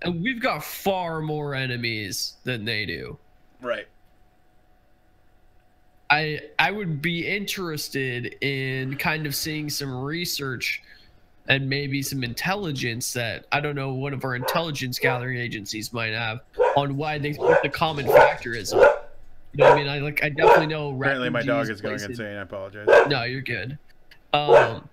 And we've got far more enemies than they do. Right. I would be interested in kind of seeing some research and maybe some intelligence that, I don't know, one of our intelligence gathering agencies might have on what the common factor is. You know what I mean? I definitely know. Apparently my dog is going insane. I apologize. No, you're good. You know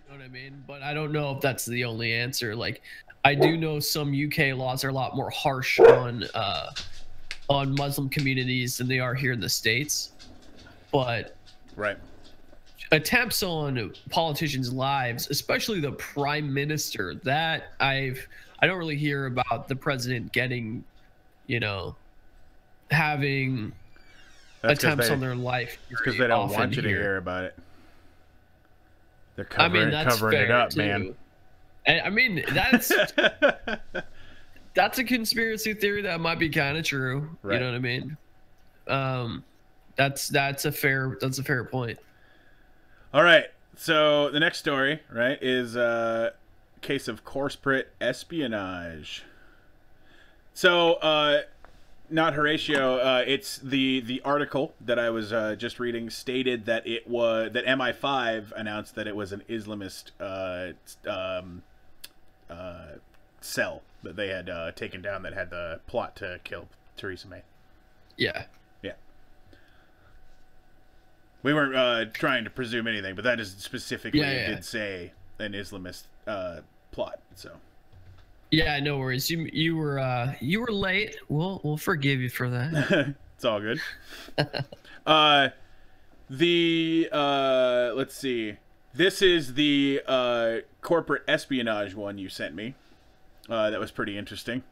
what I mean? But I don't know if that's the only answer. Like, I do know some UK laws are a lot more harsh on Muslim communities than they are here in the States. But attempts on politicians' lives, especially the prime minister, that I don't really hear about the president getting, you know, having attempts on their life. Because they don't want you to hear about it. They're covering it up, too. Man. And, I mean, that's a conspiracy theory that might be kind of true. Right. You know what I mean? That's a fair point. All right. So the next story, right, is a case of corporate espionage. So, not Horatio. It's the article that I was just reading stated that that MI5 announced that it was an Islamist cell that they had taken down that had the plot to kill Theresa May. Yeah. Yeah. We weren't trying to presume anything, but that is specifically it did say an Islamist plot. So. Yeah, no worries. You were late. We'll forgive you for that. It's all good. Let's see. This is the corporate espionage one you sent me. That was pretty interesting.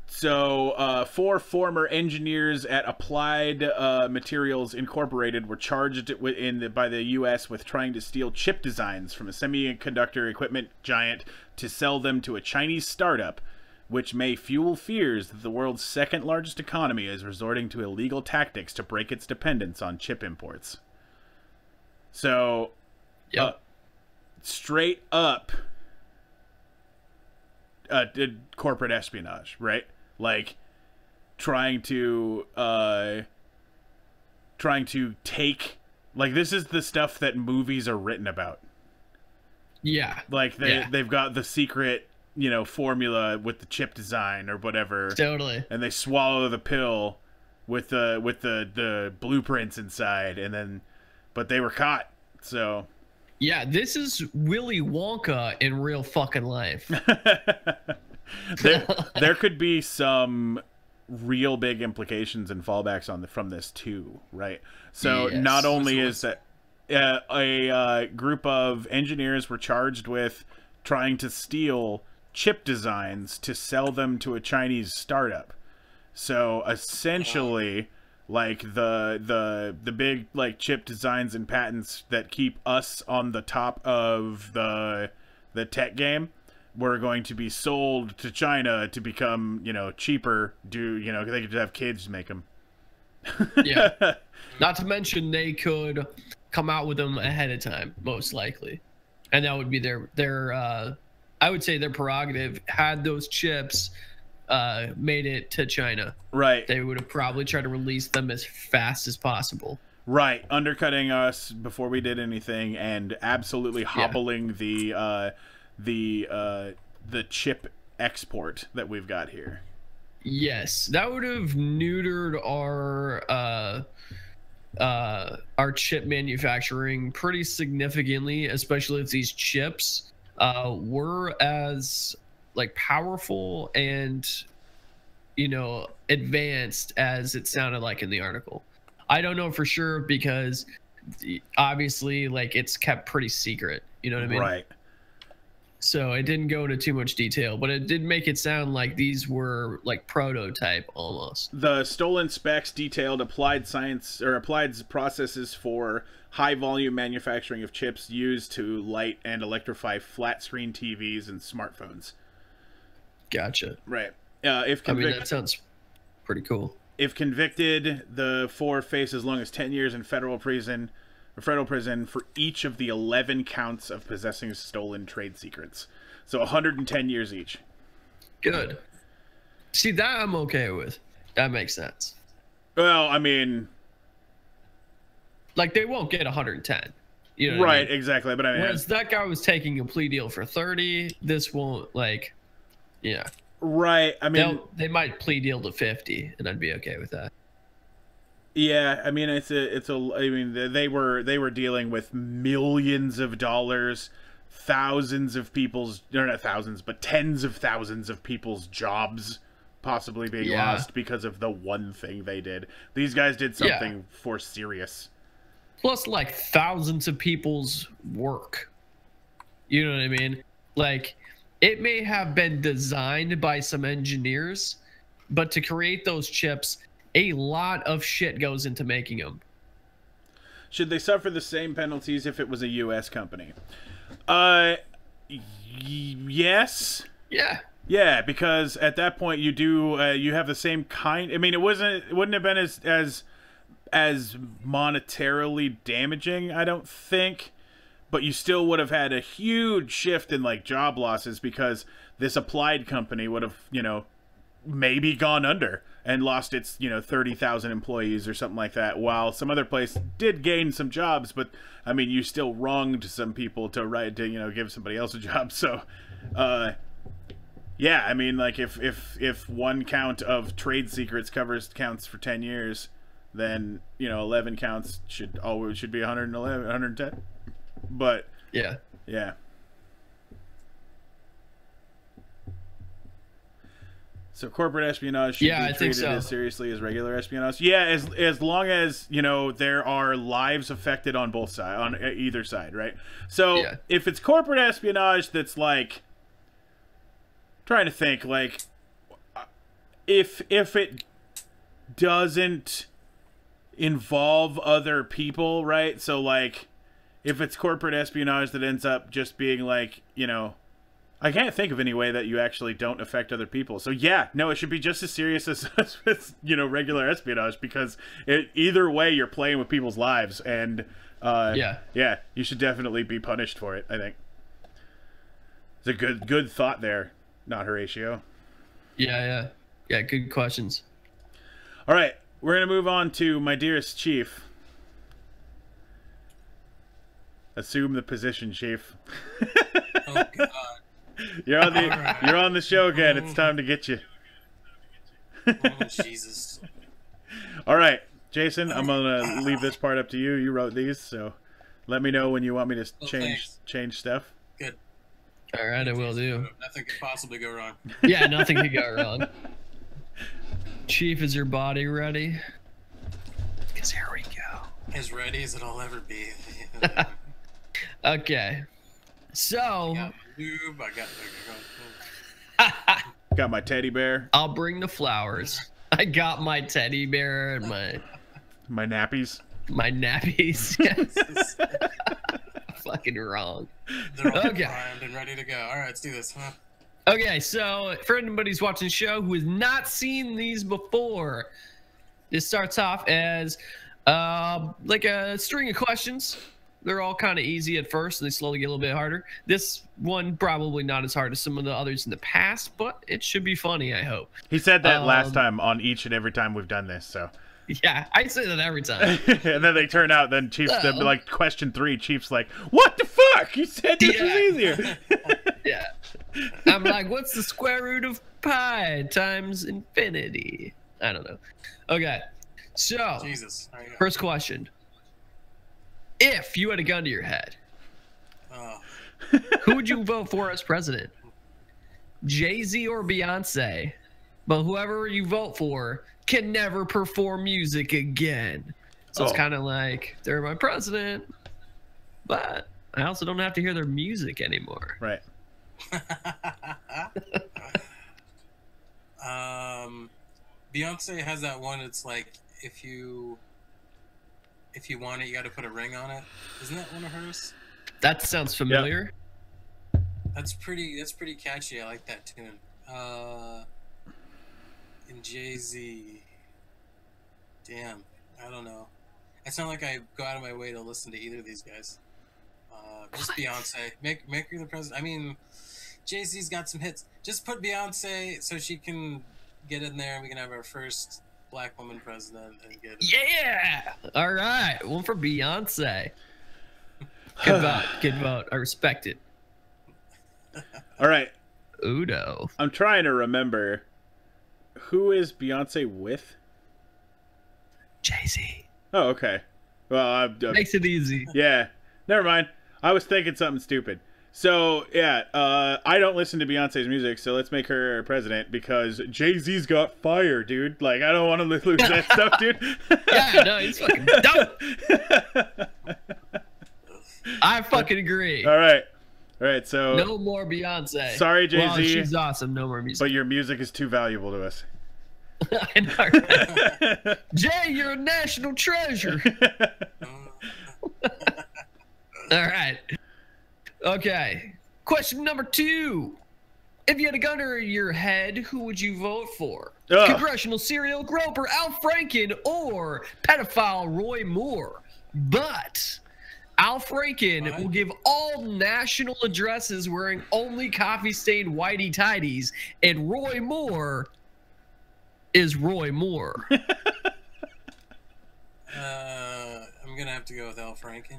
So, 4 former engineers at Applied Materials Incorporated were charged by the U.S. with trying to steal chip designs from a semiconductor equipment giant to sell them to a Chinese startup, which may fuel fears that the world's second largest economy is resorting to illegal tactics to break its dependence on chip imports. So, straight up, did corporate espionage, right? Like, trying to take, like, this is the stuff that movies are written about. Yeah. Like, they've got the secret, you know, formula with the chip design or whatever. Totally. And they swallow the pill with the blueprints inside, and then, but they were caught, so. Yeah, this is Willy Wonka in real fucking life. there could be some real big implications and fallbacks from this too, right? So yes. Not only is that a group of engineers were charged with trying to steal chip designs to sell them to a Chinese startup. So essentially, like the big like chip designs and patents that keep us on the top of the tech game were going to be sold to China to become, you know, cheaper. They could have kids make them. Yeah. Not to mention they could come out with them ahead of time, most likely, and that would be their I would say their prerogative. Had those chips made it to China, right, they would have probably tried to release them as fast as possible. Right, undercutting us before we did anything, and absolutely hobbling the chip export that we've got here. Yes, that would have neutered our chip manufacturing pretty significantly, especially if these chips were as like powerful and, you know, advanced as it sounded like in the article. I don't know for sure because obviously like it's kept pretty secret, you know what I mean? Right. So it didn't go into too much detail, but it did make it sound like these were like prototype almost. The stolen specs detailed applied processes for high volume manufacturing of chips used to light and electrify flat screen TVs and smartphones. Gotcha. Right. That sounds pretty cool. If convicted, the 4 face as long as 10 years in federal prison for each of the 11 counts of possessing stolen trade secrets. So 110 years each. Good. See, that I'm okay with. That makes sense. Well, I mean, like they won't get 110. You know right, I mean? Exactly. But I mean, whereas that guy was taking a plea deal for 30, this won't, like, yeah. Right. I mean, they might plea deal to 50, and I'd be okay with that. Yeah, I mean, they were dealing with millions of dollars, thousands of people's, not thousands, but tens of thousands of people's jobs possibly being lost because of the one thing they did. These guys did something for serious. Plus, like, thousands of people's work. You know what I mean? Like, it may have been designed by some engineers, but to create those chips, a lot of shit goes into making them. Should they suffer the same penalties if it was a U.S. company? Yes. Yeah. Yeah, because at that point you have the same kind. I mean, it wouldn't have been as monetarily damaging, I don't think, but you still would have had a huge shift in like job losses because this Applied company would have, you know, maybe gone under and lost its, you know, 30,000 employees or something like that, while some other place did gain some jobs, but I mean, you still wronged some people to you know, give somebody else a job. So yeah, I mean, like if one count of trade secrets counts for 10 years, then, you know, 11 counts should be 111, 110. But yeah. So corporate espionage should be treated as seriously as regular espionage. Yeah, as long as, you know, there are lives affected on both sides, on either side, right? So if it's corporate espionage that's like, trying to think, like, if it doesn't involve other people, right? So like, if it's corporate espionage that ends up just being like, you know, I can't think of any way that you actually don't affect other people. So yeah, no, it should be just as serious as you know, regular espionage, because either way you're playing with people's lives, and yeah, you should definitely be punished for it. I think it's a good thought there, not Horatio. Yeah. Good questions. All right, we're gonna move on to my dearest chief. Assume the position, chief. Oh God. You're on the show again. It's time to get you. Oh, Jesus. All right, Jason, I'm gonna leave this part up to you. You wrote these, so let me know when you want me to change stuff. Good. All right, I will do. Nothing could possibly go wrong. Yeah, nothing could go wrong. Chief, is your body ready? Because here we go. As ready as it'll ever be. Okay. So. I got lube, I got my teddy bear. I'll bring the flowers. I got my teddy bear and my nappies. My nappies. Yes. Fucking wrong. They're all primed and ready to go. All right, let's do this. Huh? Okay, so for anybody who's watching the show who has not seen these before, this starts off as like a string of questions. They're all kind of easy at first, and they slowly get a little bit harder. This one probably not as hard as some of the others in the past, but it should be funny, I hope. He said that last time on each and every time we've done this, so. Yeah, I say that every time. And then they turn out, then Chief's, like, question 3, Chief's like, what the fuck? You said this was easier. Yeah. I'm like, what's the square root of pi times infinity? I don't know. Okay, so, Jesus. First question. If you had a gun to your head, who would you vote for as president? Jay-Z or Beyonce? But whoever you vote for can never perform music again. So it's kind of like, they're my president, but I also don't have to hear their music anymore. Right. Beyonce has that one, it's like, if you want it, you got to put a ring on it. Isn't that one of hers? That sounds familiar. Yep. That's pretty catchy. I like that tune. And Jay-Z. Damn, I don't know. It's not like I go out of my way to listen to either of these guys. Just Beyonce. Make her the president. I mean, Jay-Z's got some hits. Just put Beyonce so she can get in there and we can have our first black woman president and get it. Yeah! All right, one for Beyonce. Good vote. Good vote. I respect it. All right. Udo. I'm trying to remember. Who is Beyonce with? Jay-Z. Oh, okay. Well, makes it easy. Yeah. Never mind. I was thinking something stupid. So, yeah, I don't listen to Beyonce's music, so let's make her president because Jay-Z's got fire, dude. Like, I don't want to lose that stuff, dude. Yeah, no, he's fucking dope. I fucking agree. All right, so... No more Beyonce. Sorry, Jay-Z. Well, she's awesome. No more music. But your music is too valuable to us. I know, right? Jay, you're a national treasure. All right. Okay. Question number 2. If you had a gun to your head, who would you vote for? Congressional serial groper Al Franken or pedophile Roy Moore? But Al Franken will give all national addresses wearing only coffee-stained whitey-tidies, and Roy Moore is Roy Moore. I'm gonna have to go with Al Franken.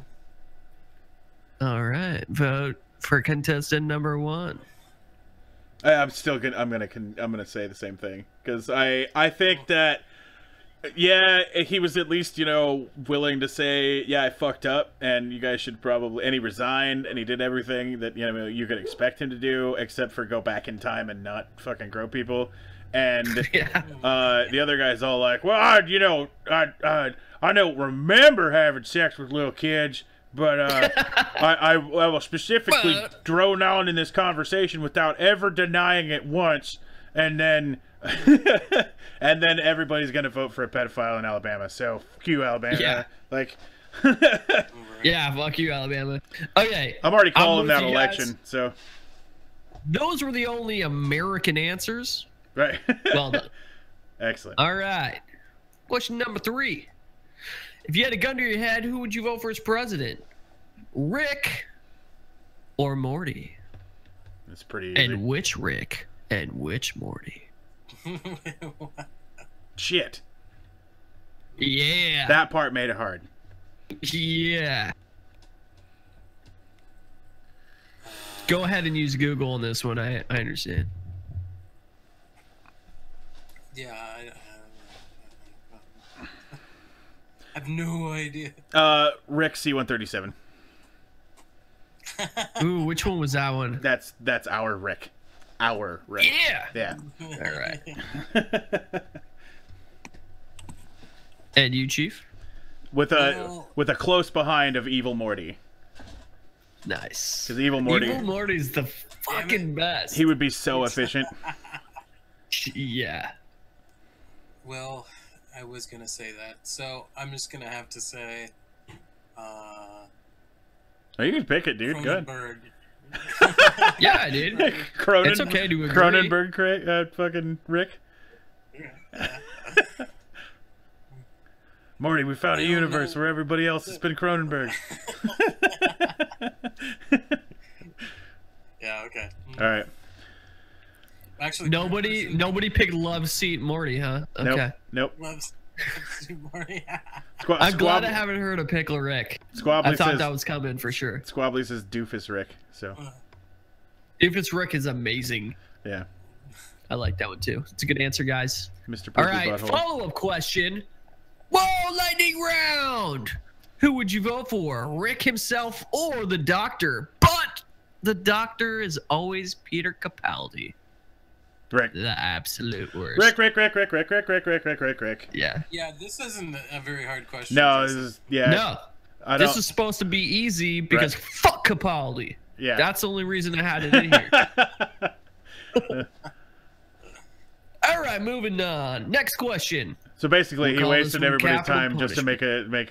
All right, vote for contestant number 1. I'm still gonna. I'm gonna say the same thing because I think that yeah, he was at least willing to say I fucked up and you guys should probably. And he resigned and he did everything that you could expect him to do except for go back in time and not fucking grow people. And Yeah. the other guy's all like, well, I don't remember having sex with little kids, but I was specifically But- thrown on in this conversation without ever denying it once, and then and then everybody's gonna vote for a pedophile in Alabama. So fuck you, Alabama. Yeah. Like, Yeah, fuck you, Alabama. Okay. I'm already calling with that you guys. election. So Those were the only American answers. right. Well done. Excellent. All right. Question number 3. If you had a gun to your head, who would you vote for as president? Rick or Morty? It's pretty easy. And which Rick and which Morty? Shit. Yeah. That part made it hard. Yeah. Go ahead and use Google on this one. I understand. Yeah, I have no idea. Rick C-137. Ooh, which one was that one? That's our Rick. Our Rick. Yeah. Yeah. All right. And you, Chief? With Well- a close behind of Evil Morty. Nice. Because Evil Morty, Evil Morty's the fucking best. he would be so efficient. Yeah. Well, I was gonna say that, so I'm just gonna have to say, Oh, you can pick it, dude. Good. Cronenberg. Yeah, dude. Cronen, It's okay to agree. Cronenberg, fucking Rick. Morty, we found a I don't universe know. where everybody else has been Cronenberg. Yeah. Okay. All right. Actually, Nobody picked Love Seat Morty, huh? Okay. Nope. loves Morty. I'm glad I haven't heard of Pickle Rick. Squabbly I thought says, that was coming for sure. Squabbly says Doofus Rick. So, Doofus Rick is amazing. yeah. I like that one too. It's a good answer, guys. Mr. All Poopy right, Butthole. follow-up question. Whoa, lightning round! Who would you vote for, Rick himself or the Doctor? But the Doctor is always Peter Capaldi, Rick. the absolute worst. Rick. Yeah. Yeah, this isn't a very hard question. No, this Jason. is, yeah. No, I don't, this is supposed to be easy because fuck Capaldi. yeah. That's the only reason I had it in here. All right, moving on. Next question. So basically, We'll he call this wasted one everybody's capital time just to make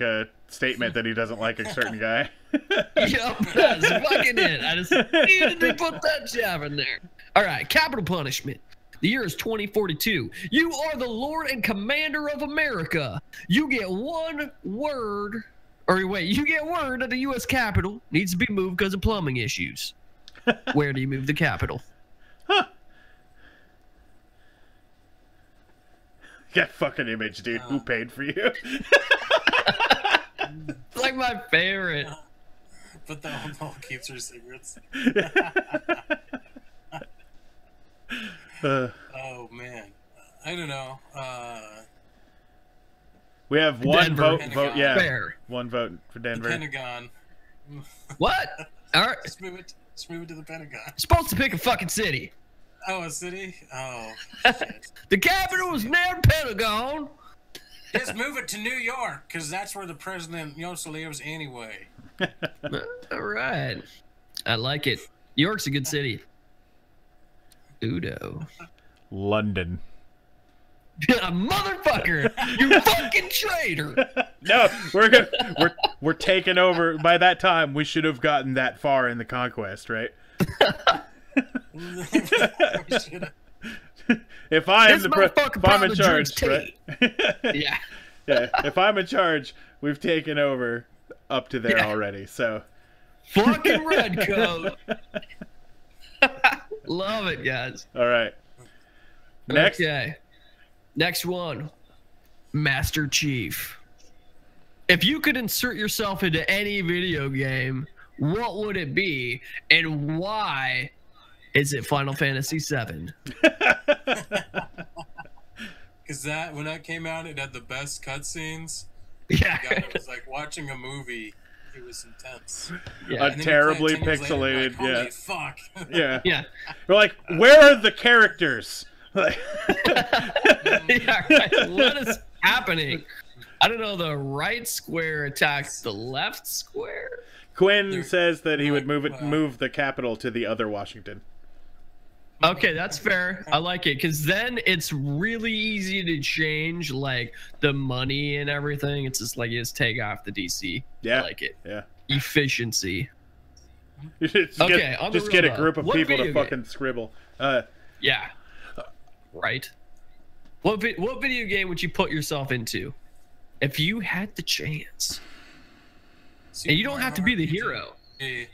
a statement that he doesn't like a certain guy. Yep, that's fucking it. I just needed to put that jab in there. All right, capital punishment. The year is 2042. You are the Lord and Commander of America. You get word that the U.S. Capitol needs to be moved because of plumbing issues. Where do you move the Capitol? That fucking image, dude. Who paid for you? It's like my favorite. But the whole keeps her cigarettes. Oh man, I don't know. We have one Denver. vote. Yeah, Fair. one vote for The Denver. Pentagon. What? All right. Let's move it to the Pentagon. Supposed to pick a fucking city. Oh, a city? Oh, shit. The capital is now Pentagon. Just move it to New York, because that's where the president lives anyway. All right. I like it. New York's a good city. Udo. London. Motherfucker! You fucking traitor! No, we're taking over. By that time, we should have gotten that far in the conquest, right? We should've- If I am This the motherfucker if I'm in probably charge, drinks right? Yeah. Yeah, if I'm in charge, we've taken over up to there Yeah. already. So Fucking redcoat. Love it, guys. all right. Next, Okay. Next one. Master Chief. If you could insert yourself into any video game, what would it be, and why is it Final Fantasy VII? Because when that came out, it had the best cutscenes. Yeah. God, it was like watching a movie. It was intense. Yeah. And then you terribly play it 10 years later, pixelated, like, holy yeah. fuck. yeah, Yeah. we're like, where are the characters? Like, Yeah, right. What is happening? I don't know. The right square attacks the left square. Quinn says that he would like, move the capital to the other Washington. Okay, that's fair. I like it because then it's really easy to change like the money and everything. It's just like you just take off the DC. Yeah. I like it. Yeah. Efficiency. Just Okay, on the just get a real group of though, what people to video fucking scribble. Yeah. Right. What video game would you put yourself into if you had the chance? Super And you don't have to be the Mario hero. RPG.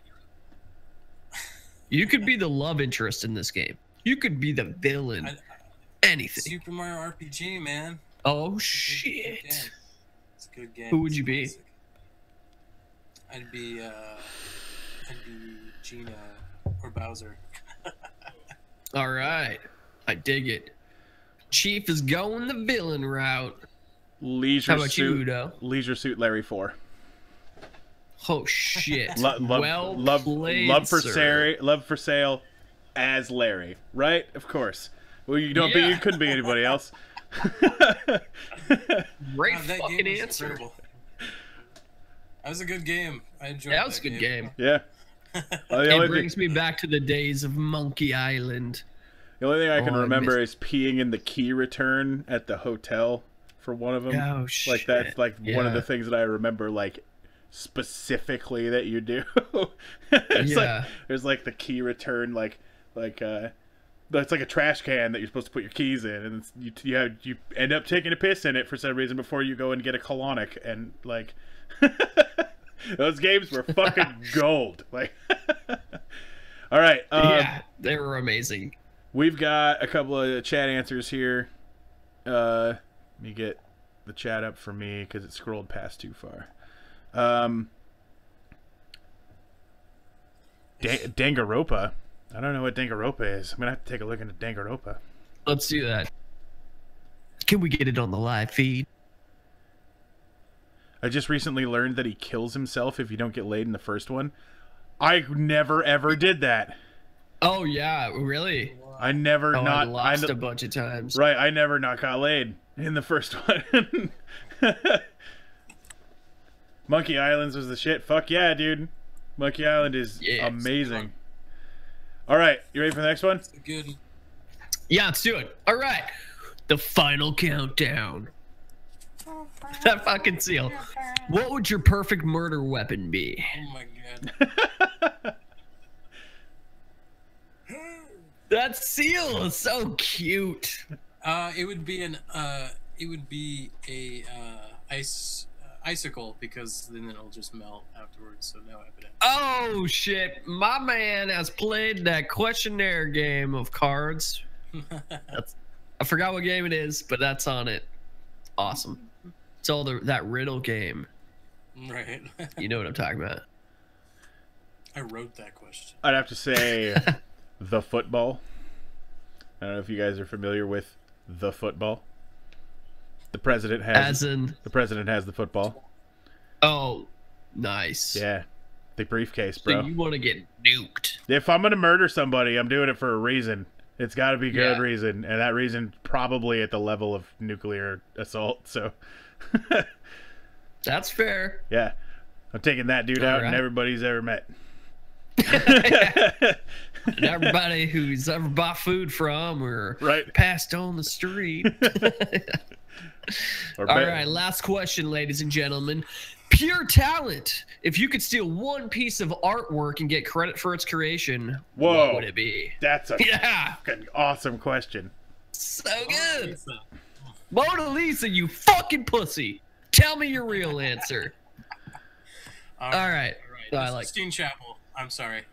You could be the love interest in this game. You could be the villain. Anything. Super Mario RPG, man. Oh It's a shit. good game. It's a good game. Who would It's you be? classic. I'd be Gina or Bowser. All right. I dig it. Chief is going the villain route. Leisure How about you, suit. Udo? Leisure suit Larry 4. Oh shit. Love played, for sir. love for sale as Larry, right? Of course. Well, you don't be. Yeah. You couldn't be anybody else. Great God, that fucking game was answer. incredible. That was a good game. I enjoyed Yeah, that was a good game. Yeah. The It only brings me back to the days of Monkey Island. thing I can Oh, I remember missed- is peeing in the key return at the hotel for one of them. Oh shit. Like that's like one of Yeah. the things that I remember like specifically that you do. It's Yeah. like there's like the key return it's like a trash can that you're supposed to put your keys in, and it's, you end up taking a piss in it for some reason before you go and get a colonic, and like those games were fucking gold. Like, all right, Yeah, they were amazing. we've got a couple of chat answers here. Let me get the chat up for me because it scrolled past too far. Danganronpa. I don't know what Danganronpa is. I'm gonna have to take a look into Danganronpa. Let's do that. Can we get it on the live feed? I just recently learned that he kills himself if you don't get laid in the first one. I never ever did that. Oh yeah, really? I never Oh, I not lost a bunch of times. right. I never not got laid in the first one. Monkey Islands was the shit. Fuck yeah, dude. Monkey Island is Yeah, it's amazing. All right, you ready for the next one? It's a good. Yeah, let's do it. All right, the final countdown. That fucking seal. What would your perfect murder weapon be? Oh my god. That seal is so cute. It would be a icicle because then it'll just melt afterwards, so no evidence. Oh shit, my man has played that questionnaire game of cards. I forgot what game it is, but that's on it. Awesome. It's all that riddle game. Right. You know what I'm talking about. I wrote that question. I'd have to say the football. I don't know if you guys are familiar with the football. The president has As in, the president has the football. oh, nice. Yeah, the briefcase, So bro. you want to get nuked? If I'm gonna murder somebody, I'm doing it for a reason. It's got to be good Yeah. reason, and that reason probably at the level of nuclear assault. So, That's fair. yeah, I'm taking that dude out, and Alright. everybody's ever met. And everybody who's ever bought food from or Right. passed on the street. Or All bet- right, last question, ladies and gentlemen. Pure talent. If you could steal one piece of artwork and get credit for its creation, Whoa. what would it be? That's a Yeah, fucking awesome question. so good. Lisa. Mona Lisa, you fucking pussy. Tell me your real answer. All right. I like. Sistine Chapel. I'm sorry.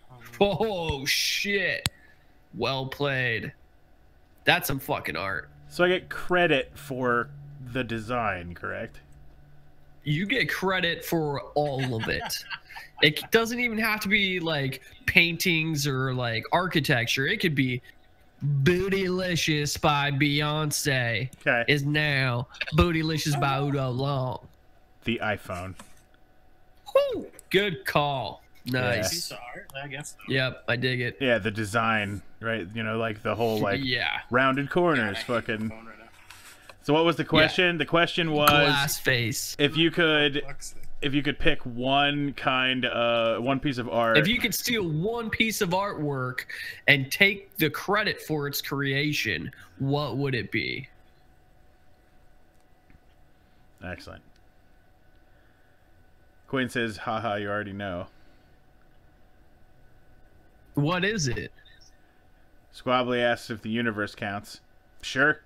Oh shit. Well played. That's some fucking art. So I get credit for the design, correct? You get credit for all of it. It doesn't even have to be like paintings or like architecture. It could be Bootylicious by Beyonce Okay. is now Bootylicious by Udo Long. The iPhone. Whew, good call. Nice. Piece of art, I guess. Yep, I dig it. Yeah, the design, right? You know, like the whole like Yeah. rounded corners, God, I hate fucking. my phone right now. So what was the question? The question was Glass face. if you could Fuck's sake. pick one piece of art. If you could steal one piece of artwork and take the credit for its creation, what would it be? Excellent. Quinn says, haha, you already know. What is it? Squabbly asks if the universe counts. Sure.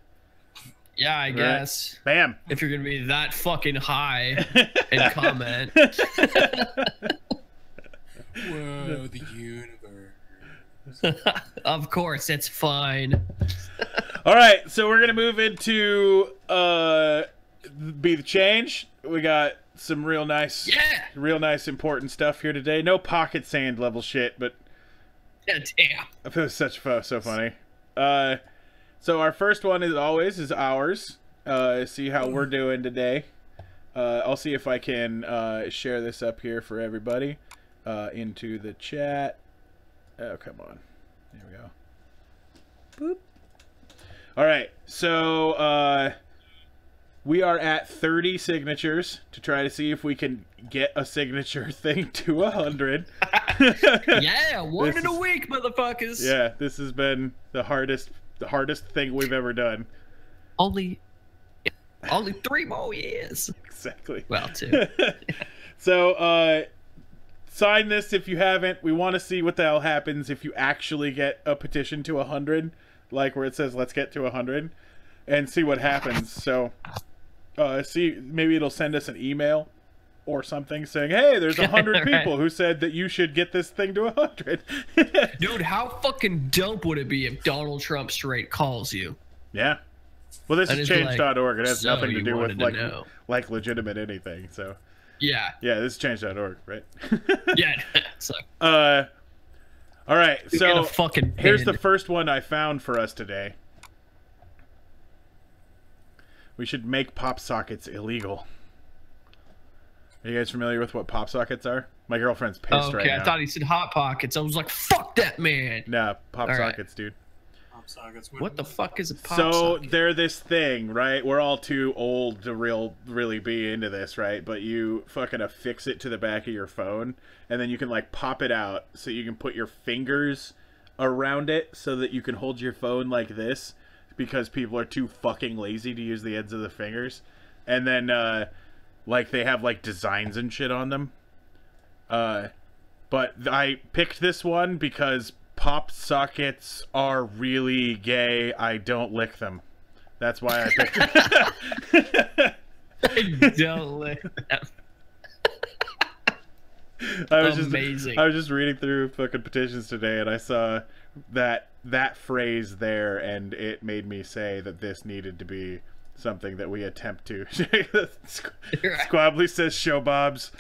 Yeah, I guess. Bam. If you're gonna be that fucking high and comment. Whoa, the universe. Of course, it's fine. All right, so we're gonna move into be the change. We got some real nice, important stuff here today. No pocket sand level shit, but Yeah, damn. it was so funny. So our first one is ours. See how we're doing today. I'll see if I can share this up here for everybody into the chat. Oh, come on. There we go. Boop. All right. So we are at 30 signatures to try to see if we can get a signature thing to 100. Yeah, one in a week, motherfuckers. Yeah, this has been the hardest thing we've ever done. Only 3 more years. Exactly. Well, 2. So, sign this if you haven't. We want to see what the hell happens if you actually get a petition to 100, like where it says let's get to 100, and see what happens. So, see, maybe it'll send us an email or something saying, hey, there's 100 Right. people who said that you should get this thing to 100. Dude, how fucking dope would it be if Donald Trump straight calls you? Yeah. Well, this And is it's change.org. It has so nothing to you do with wanted to know. like legitimate anything. So, Yeah. yeah, this is change.org, right? Yeah. So, all right. get So a fucking here's pin. the first one I found for us today. We should make pop sockets illegal. Are you guys familiar with what pop sockets are? My girlfriend's pissed right now. I thought he said Hot Pockets. I was like, fuck that man. Nah, pop All right. sockets, dude. Pop sockets. What the fuck is a pop So socket? they're this thing, right? We're all too old to really be into this, right? But you fucking affix it to the back of your phone, and then you can like pop it out so you can put your fingers around it so that you can hold your phone like this, because people are too fucking lazy to use the ends of the fingers. And then like they have like designs and shit on them. But I picked this one because pop sockets are really gay. I don't lick them. That's why I picked it. I don't lick them. I was Amazing. I was just reading through fucking petitions today, and I saw that phrase there, and it made me say that this needed to be something that we attempt to. Squabbly says show bobs.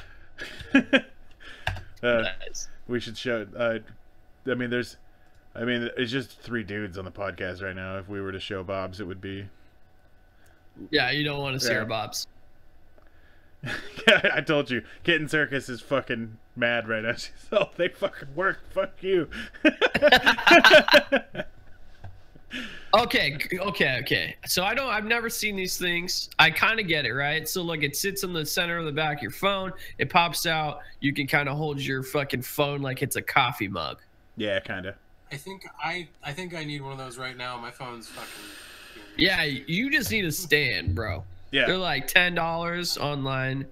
Nice. We should show. It's just 3 dudes on the podcast right now. If we were to show bobs, it would be. Yeah, you don't want to see Yeah. our bobs. Yeah, I told you. Kitten Circus is fucking mad right now. She's, oh, they fucking work. Fuck you. Okay. So I've never seen these things. I kind of get it, right? So like it sits in the center of the back of your phone. It pops out. You can kind of hold your fucking phone like it's a coffee mug. Yeah, kind of. I think I need one of those right now. My phone's fucking. Yeah, you just need a stand, bro. Yeah. They're like $10 online.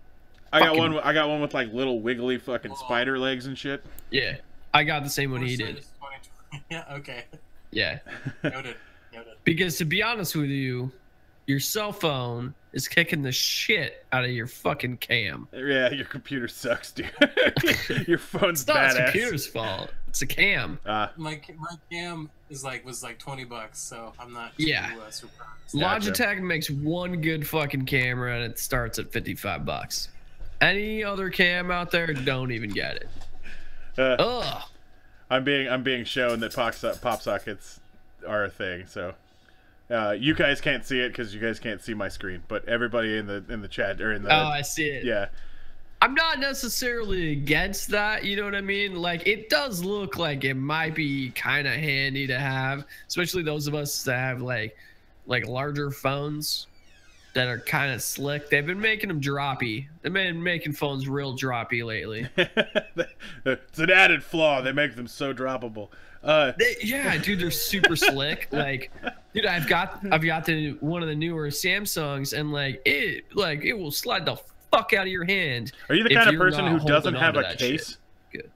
I got fucking- one. I got one with like little wiggly fucking spider legs and shit. Yeah, I got the same one he did. Yeah. Okay. Yeah, Noted. because to be honest with you, your cell phone is kicking the shit out of your fucking cam. Yeah, your computer sucks, dude. Your phone's It's not the badass. computer's fault. It's a cam. My cam was like $20, so I'm not too, Yeah. surprised. Gotcha. Logitech makes one good fucking camera and it starts at $55. Any other cam out there, don't even get it. Ugh. I'm being shown that pop sockets are a thing. So you guys can't see it because you guys can't see my screen, but everybody in the chat or in the Oh, I see it. yeah. I'm not necessarily against that, you know what I mean? Like, it does look like it might be kind of handy to have, especially those of us that have like larger phones that are kind of slick. They've been making them droppy. They've been making phones real droppy lately. It's an added flaw. They make them so droppable. Yeah, dude, they're super slick. Like, dude, I've got one of the newer Samsungs, and it will slide the fuck out of your hand. Are you the kind of person who doesn't have a case? Good.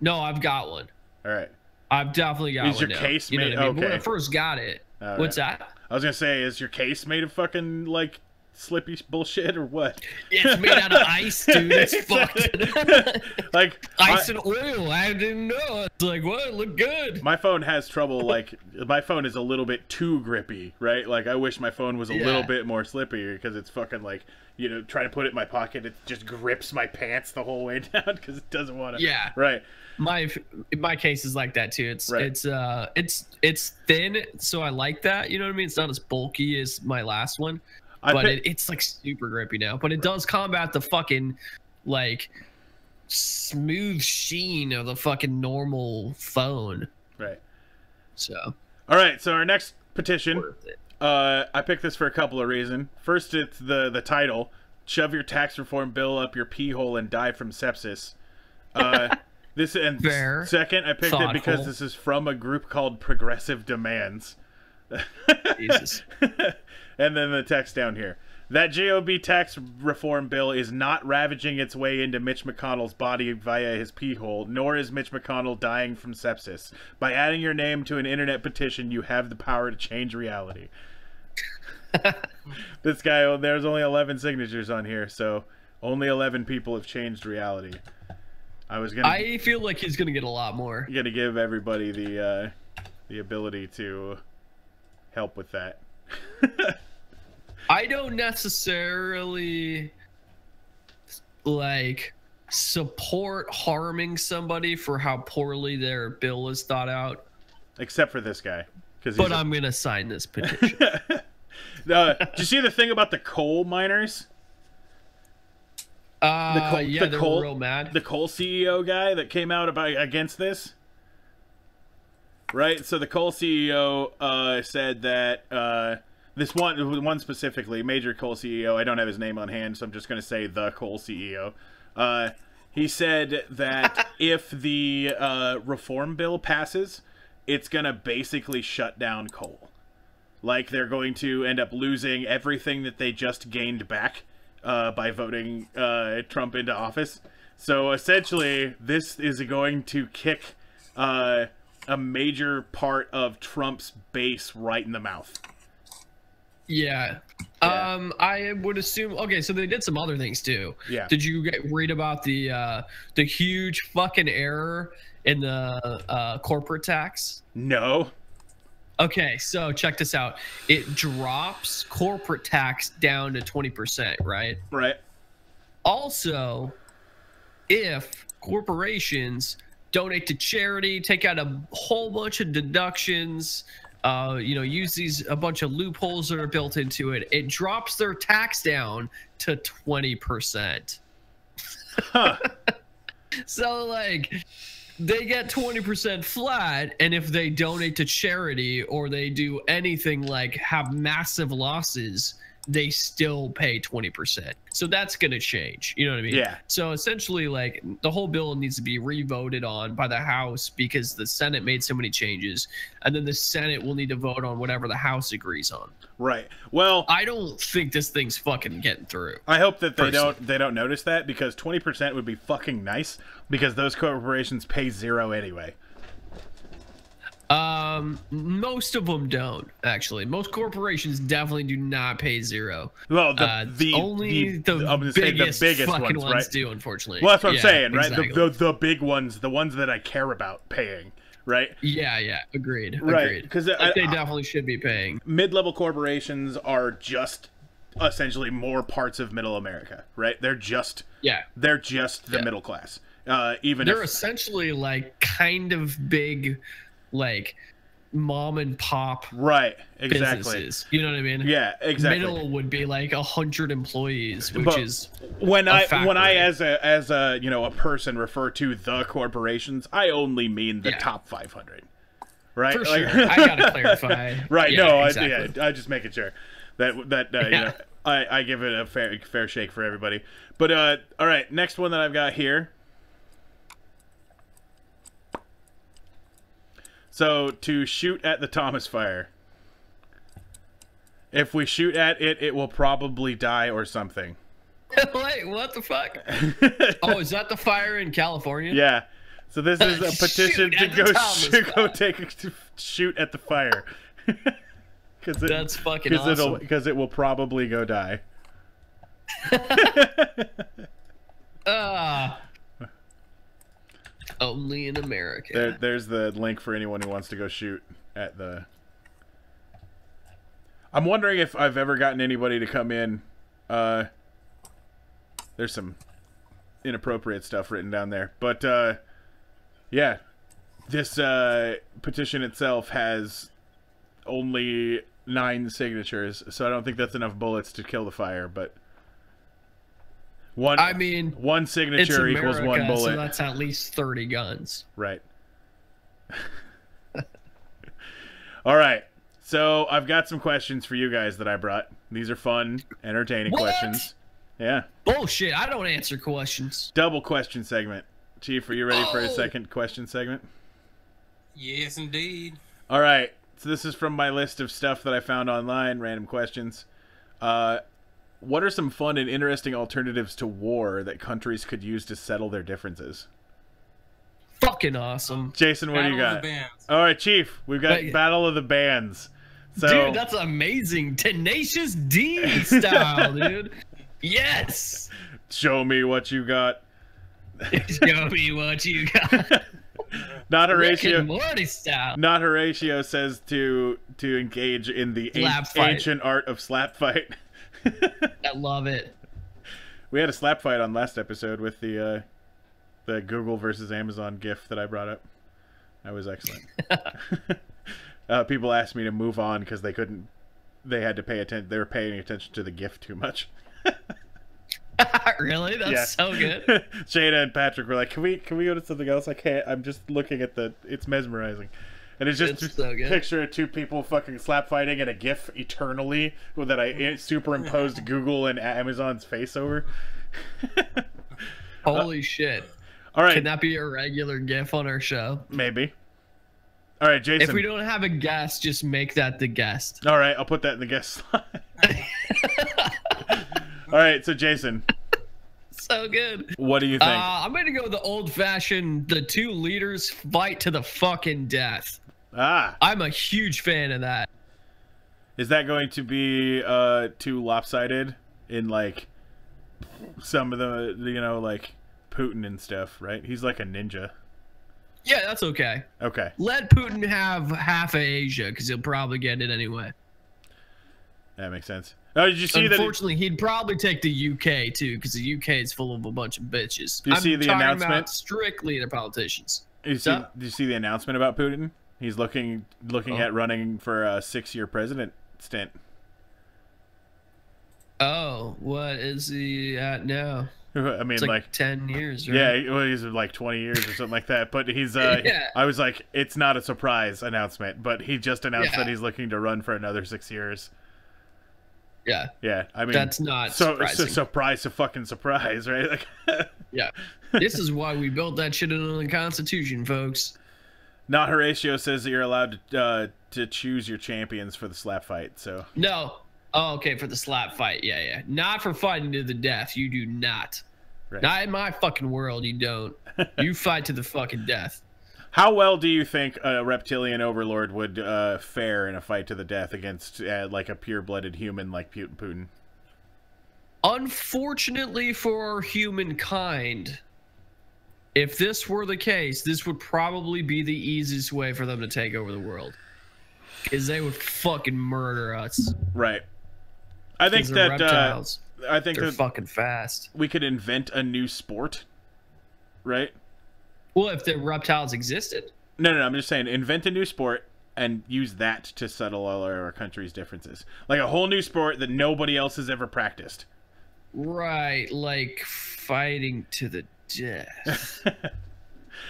No, I've got one. All right. I've definitely got one. Is your now. case You know made? what I mean? Okay. When I first got it. All What's right. that? I was gonna say, is your case made of fucking like slippy bullshit or what? It's made out of ice, dude. It's fucked. Like ice and oil. I didn't know. It's like, what? It looked good. My phone has trouble. Like, my phone is a little bit too grippy, right? Like, I wish my phone was a little bit more slippy, because it's fucking like, you know, trying to put it in my pocket, it just grips my pants the whole way down because it doesn't want to. Yeah. Right. My case is like that too. It's Right. it's thin, so I like that. You know what I mean? It's not as bulky as my last one, but it's like super grippy now. But it does combat the fucking like smooth sheen of the fucking normal phone. Right. So. All right. So our next petition. Worth it. I picked this for a couple of reasons. First, it's the title: "Shove your tax reform bill up your pee hole and die from sepsis." This and Fair. Second, I picked Thoughtful. it because this is from a group called Progressive Demands. Jesus. And then the text down here: "That JOB tax reform bill is not ravaging its way into Mitch McConnell's body via his pee hole, nor is Mitch McConnell dying from sepsis. By adding your name to an internet petition, you have the power to change reality." This guy, there's only 11 signatures on here, so only 11 people have changed reality. I feel like he's gonna get a lot more. gonna give everybody the ability to help with that. I don't necessarily like support harming somebody for how poorly their bill is thought out. Except for this guy, But I'm gonna sign this petition. Did you see the thing about the coal miners? Yeah, they were real mad. The coal CEO guy that came out against this, right? So the coal CEO said that this one specifically, major coal CEO, I don't have his name on hand, so I'm just going to say the coal CEO. He said that if the reform bill passes, it's going to basically shut down coal. Like, they're going to end up losing everything that they just gained back by voting Trump into office. So essentially, this is going to kick a major part of Trump's base right in the mouth. Yeah. I would assume. Okay, so they did some other things too. Yeah. Did you read about the huge fucking error in the corporate tax? No. Okay, so check this out. It drops corporate tax down to 20%, right? Right. Also, if corporations donate to charity, take out a whole bunch of deductions, use a bunch of loopholes that are built into it, it drops their tax down to 20%. Huh. So, like, they get 20% flat, and if they donate to charity or they do anything like have massive losses, they still pay 20%. So that's going to change. You know what I mean? Yeah. So essentially, like, the whole bill needs to be re-voted on by the House because the Senate made so many changes, and then the Senate will need to vote on whatever the House agrees on. Right. Well, I don't think this thing's fucking getting through. I hope that they don't notice that, because 20% would be fucking nice, because those corporations pay zero anyway. Most of them don't, actually. Most corporations definitely do not pay zero. Well, the biggest fucking ones right? do, unfortunately. Well, that's what I'm saying, right? Exactly. The big ones, the ones that I care about paying, right? Yeah, agreed. Right, because they definitely should be paying. Mid-level corporations are just essentially more parts of middle America, right? They're just the middle class. They're essentially like kind of big, like mom and pop Right. Exactly. businesses. You know what I mean? Yeah. Exactly. Middle would be like 100 employees, which But is when I factory. as a a person refer to the corporations, I only mean the Yeah. top 500. Right? for Like- sure. I gotta clarify. Right. Yeah, No. exactly. I just making sure that Yeah. I give it a fair shake for everybody. But all right, next one that I've got here. So to shoot at the Thomas fire. If we shoot at it, it will probably die or something. Wait, what the fuck? Oh, is that the fire in California? Yeah. So this is a petition Shoot to at the Thomas fire. shoot at the fire. That's fucking awesome. Because it will probably go die. Only in America. There's the link for anyone who wants to go shoot at the... I'm wondering if I've ever gotten anybody to come in. There's some inappropriate stuff written down there. But, yeah. This petition itself has only 9 signatures, so I don't think that's enough bullets to kill the fire, but... One it's signature equals America, one bullet. so that's at least 30 guns. Right. All right. So I've got some questions for you guys that I brought. These are fun, entertaining What? questions. Yeah. Bullshit, I don't answer questions. Double question segment. Chief, are you ready for a second question segment? Yes, indeed. All right. So this is from my list of stuff that I found online, random questions. What are some fun and interesting alternatives to war that countries could use to settle their differences? Fucking awesome. Jason, what do you Battle got? of the Bands. All right, Chief, we've got Wait. Battle of the Bands. So, Dude, that's amazing. Tenacious D style, dude. Yes. show me what you got. Show me what you got. Not Rick and Horatio. Morty style. Not Horatio says to engage in the Slap fight. ancient art of slap fight. I love it. We had a slap fight on last episode with the Google versus Amazon GIF that I brought up. That was excellent. People asked me to move on because they couldn't. They had to pay attention. They were paying attention to the GIF too much. Really? That's Yeah. so good. Shayna and Patrick were like, "Can we go to something else?" I can't. I'm just looking at the. It's mesmerizing, and it's just It's so good. picture of 2 people fucking slap fighting and a GIF eternally that I superimposed Google and Amazon's face over. Holy shit. All right, Can that be a regular GIF on our show? maybe. All right, Jason. If we don't have a guest, just make that the guest. All right, I'll put that in the guest slot. All right, so Jason, So good. what do you think? I'm going to go the old-fashioned, the 2 leaders fight to the fucking death. I'm a huge fan of that. Is that going to be too lopsided in like some of the like Putin and stuff, right? He's like a ninja. Yeah, that's okay. Okay. Let Putin have half of Asia, because he'll probably get it anyway. That makes sense. Oh, did you see that? Unfortunately, he'd probably take the UK, too, because the UK is full of a bunch of bitches. You see the talking announcement? about strictly the politicians. Did you see the announcement about Putin? He's looking at running for a 6-year president stint. Oh, what is he at now? I mean, It's like 10 years, right? yeah, well, he's like 20 years or something like that. But he's, Yeah. I was like, it's not a surprise announcement, but he just announced Yeah. that he's looking to run for another 6 years. Yeah. Yeah, I mean, That's not so surprising. surprise to fucking surprise, right? Like, Yeah. This is why we built that shit into the Constitution, folks. Not Horatio says that you're allowed to choose your champions for the slap fight. So No. Oh, okay, for the slap fight. Yeah, yeah. Not for fighting to the death. You do not. right. Not in my fucking world, you don't. You fight to the fucking death. How well do you think a reptilian overlord would fare in a fight to the death against like a pure-blooded human like Putin? Unfortunately for humankind, if this were the case, this would probably be the easiest way for them to take over the world. Because they would fucking murder us. Right. I think 'Cause they're that reptiles. I think They're that fucking fast. we could invent a new sport, right? Well, if the reptiles existed. No, I'm just saying invent a new sport and use that to settle all our country's differences. Like a whole new sport that nobody else has ever practiced. Right, like fighting to the death.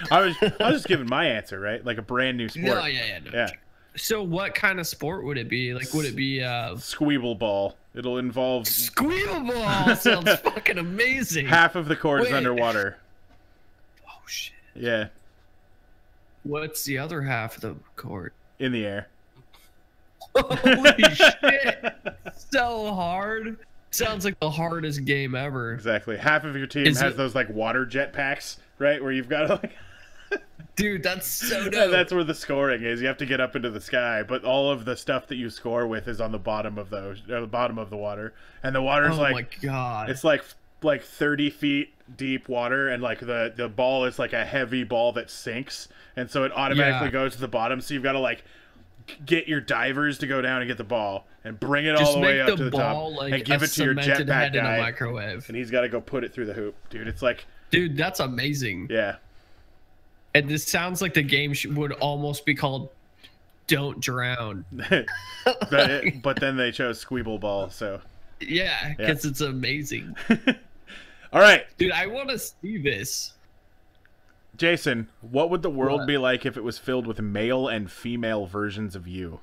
I was just giving my answer, right? Like a brand new sport. No, no. Yeah. So what kind of sport would it be? Like, would it be Squeeble ball? It'll involve Squeeble ball. Sounds fucking amazing. half of the court is underwater. Oh shit. Yeah. What's the other half of the court? In the air. Holy shit. So hard. Sounds like the hardest game ever. Exactly. Half of your team has those like water jetpacks, right? Where you've got to like Dude, that's so dope. That's where the scoring is. You have to get up into the sky, but all of the stuff that you score with is on the bottom of the bottom of the water. And the water's oh my god. It's like 30 feet deep water, and like the ball is like a heavy ball that sinks, and so it automatically goes to the bottom, so you've got to like get your divers to go down and get the ball and bring it all the way up to the top, like, and give it to your jetpack guy, in a microwave. and he's got to go put it through the hoop. Dude, it's like, dude, that's amazing. Yeah. And this sounds like the game would almost be called Don't Drown. but then they chose Squeeble Ball, so yeah, because it's amazing. All right, dude, I want to see this. Jason, what would the world be like if it was filled with male and female versions of you?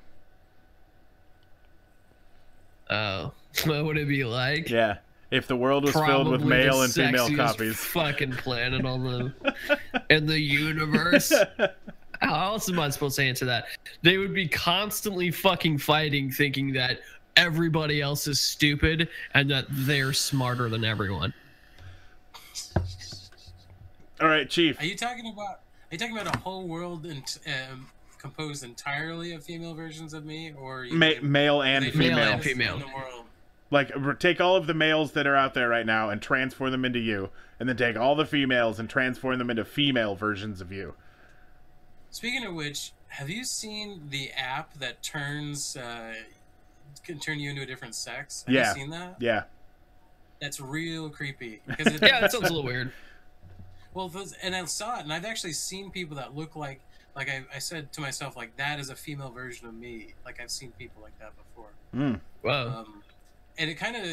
Oh, what would it be like? Yeah, if the world was filled with male and female copies. Fucking planet on the in the universe. How else am I supposed to answer that? They would be constantly fucking fighting, thinking that everybody else is stupid and that they're smarter than everyone. All right, Chief. Are you talking about a whole world composed entirely of female versions of me, or male and female? Male and female. In the world? Like, take all of the males that are out there right now and transform them into you, and then take all the females and transform them into female versions of you. Speaking of which, have you seen the app that can turn you into a different sex? Have you seen that? Yeah. That's real creepy. Yeah, that sounds a little weird. Well, and I saw it, and I've actually seen people that look like I said to myself, like, that is a female version of me. Like, I've seen people like that before. Wow. And it kind of,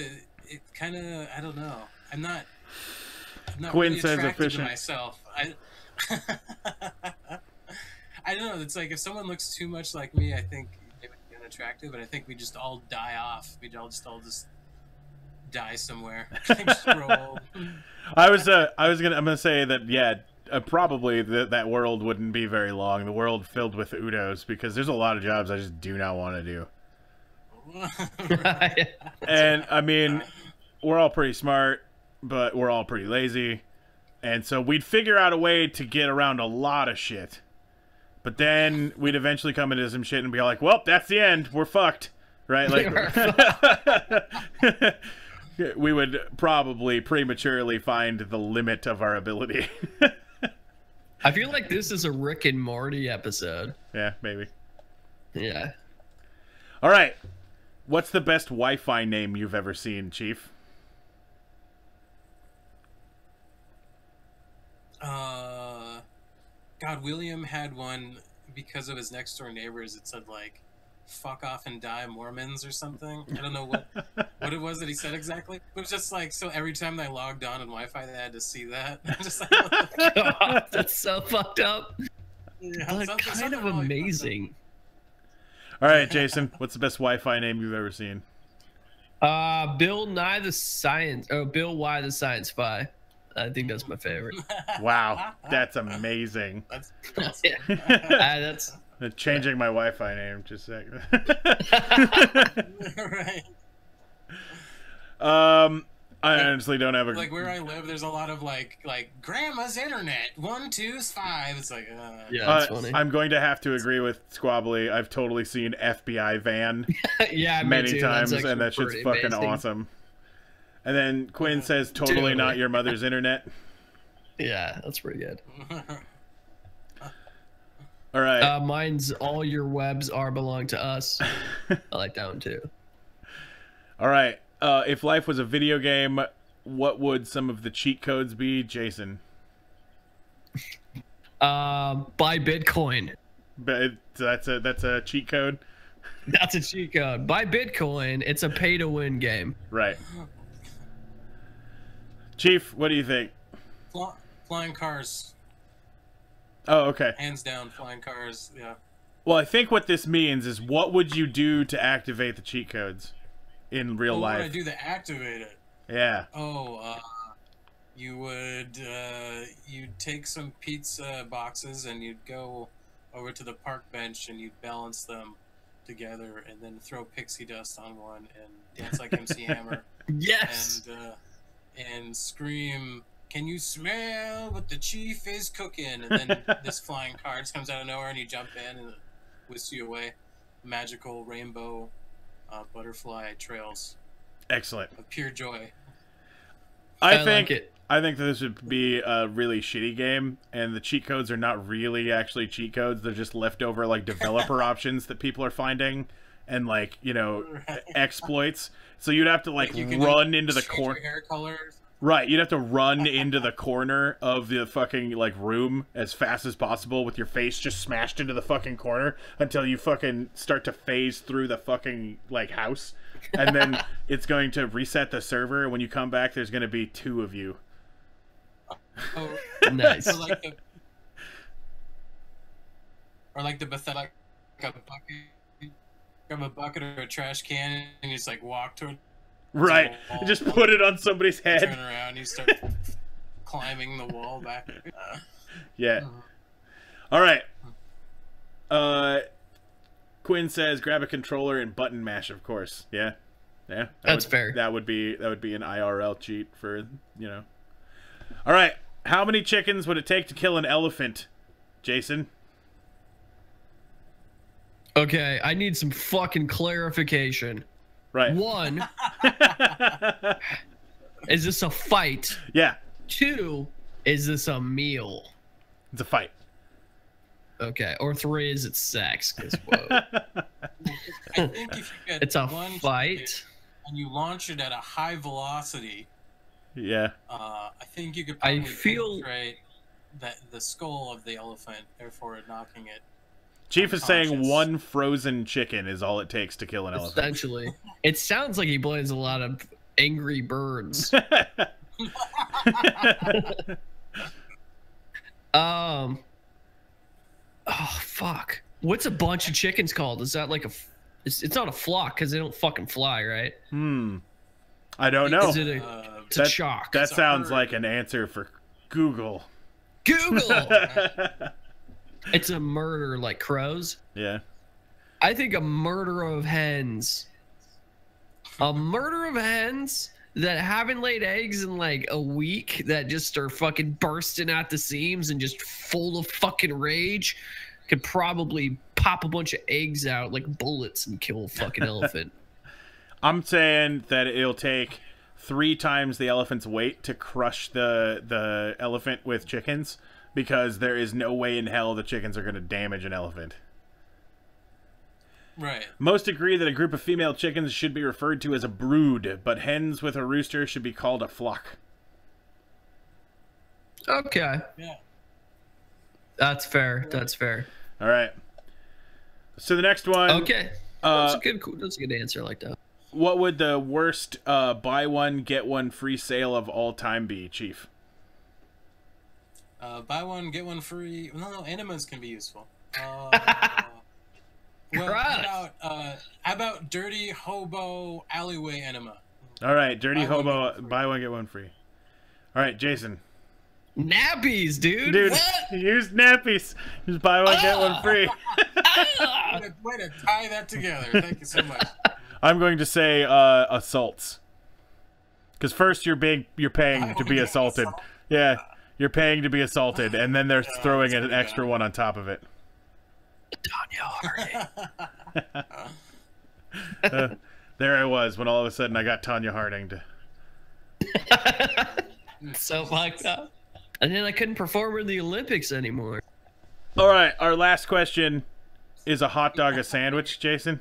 I don't know. I'm not Quinn really says attracted efficient. to myself. I don't know. It's like if someone looks too much like me, I think they would be unattractive, and I think we just all die off. We'd all just die somewhere. Just grow old. I'm gonna say that probably that world wouldn't be very long. The world filled with Udos, because there's a lot of jobs I just do not want to do. And I mean, we're all pretty smart, but we're all pretty lazy, and so we'd figure out a way to get around a lot of shit. But then we'd eventually come into some shit and be like, "Well, that's the end. We're fucked." Right? Like, we would probably prematurely find the limit of our ability. I feel like this is a Rick and Morty episode. Yeah, maybe. Yeah. All right. What's the best Wi-Fi name you've ever seen, Chief? God, William had one because of his next door neighbors. It said like, "Fuck off and die, Mormons," or something. I don't know what it was that he said exactly. It was just like, so every time they logged on Wi-Fi, they had to see that. Just like, what the fuck? God, that's so fucked up. Yeah, But kind of amazing. All right, Jason, what's the best Wi-Fi name you've ever seen? Bill Y the Science Spy. I think that's my favorite. Wow, that's amazing. That's That's changing my Wi-Fi name just a second. right. I honestly don't have a Like where I live, there's a lot of like Grandma's Internet 125. It's like yeah, that's funny. I'm going to have to agree with Squabbly. I've totally seen FBI van yeah, many times, and that shit's fucking amazing. Awesome. And then Quinn says, "Totally not your mother's internet." Yeah, that's pretty good. All right. Mine's all your webs are belong to us. I like that one too. All right. If life was a video game, what would some of the cheat codes be, Jason? Buy Bitcoin. But that's a cheat code. That's a cheat code. Buy Bitcoin. It's a pay-to-win game. Right. Chief, what do you think? Flying cars. Oh, okay. Hands down, flying cars. Yeah. Well, I think what this means is, what would you do to activate the cheat codes in real What life? would I do to activate it? Yeah. Oh, you would you'd take some pizza boxes and you'd go over to the park bench and you'd balance them together and then throw pixie dust on one and dance like MC Hammer. Yes. And scream, "Can you smell what the chief is cooking?" And then this flying car just comes out of nowhere and you jump in and it whisks you away. Magical rainbow butterfly trails Excellent. of pure joy. I think like it. I think this would be a really shitty game, and the cheat codes are not really actually cheat codes. They're just leftover like developer options that people are finding, and like, you know, exploits. So you'd have to like you can run into the change corner. your hair colors. Right, you'd have to run into the corner of the fucking like room as fast as possible with your face just smashed into the fucking corner until you fucking start to phase through the fucking like house, and then it's going to reset the server. And when you come back, there's going to be 2 of you. Oh, Nice. or like the Bethesda, like a bucket, grab a bucket or a trash can, and you just like walk toward. Right, wall, just put it on somebody's turn head. around, you start climbing the wall back. Yeah. All right. Quinn says grab a controller and button mash, of course. Yeah. Yeah. That's fair. That would be an IRL cheat for, you know. All right. How many chickens would it take to kill an elephant, Jason? Okay, I need some fucking clarification. Right. 1, is this a fight? Yeah. 2, is this a meal? It's a fight. Okay, or 3, is it sex? 'Cause, whoa. I think if you get It's a one fight. ticket and you launch it at a high velocity, Yeah. I think you could I probably feel- penetrate the skull of the elephant, therefore knocking it. Chief is saying Unconscious. 1 frozen chicken is all it takes to kill an elephant. Essentially. It sounds like he blames a lot of angry birds. Oh, fuck. What's a bunch of chickens called? Is that like a... It's not a flock because they don't fucking fly, right? I don't know. Is it a... It's a chalk. That It's a sounds herd. like an answer for Google. Google! It's a murder like crows. Yeah. I think a murder of hens. A murder of hens that haven't laid eggs in like a week, that just are fucking bursting at the seams and just full of fucking rage, could probably pop a bunch of eggs out like bullets and kill a fucking elephant. I'm saying that it'll take 3 times the elephant's weight to crush the elephant with chickens, because there is no way in hell the chickens are going to damage an elephant. Right. Most agree that a group of female chickens should be referred to as a brood, but hens with a rooster should be called a flock. Okay. Yeah. That's fair. That's fair. All right. So the next one. Okay. That's a good answer like that. What would the worst buy one get one free sale of all time be, Chief? Buy one, get one free. No, enemas can be useful. Well, how about dirty hobo alleyway enema? All right, dirty Buy one, hobo, get one free. buy one get one free. All right, Jason. Nappies, dude. Dude, What? use nappies. Just buy one get one free. Way to tie that together. Thank you so much. I'm going to say assaults. Because first you're paying to be assaulted. Yeah, you're paying to be assaulted, and then they're throwing an extra one on top of it. Tanya Harding. There I was when all of a sudden I got Tanya Harding to... So fucked up. And then I couldn't perform in the Olympics anymore. All right, our last question is a hot dog a sandwich, Jason?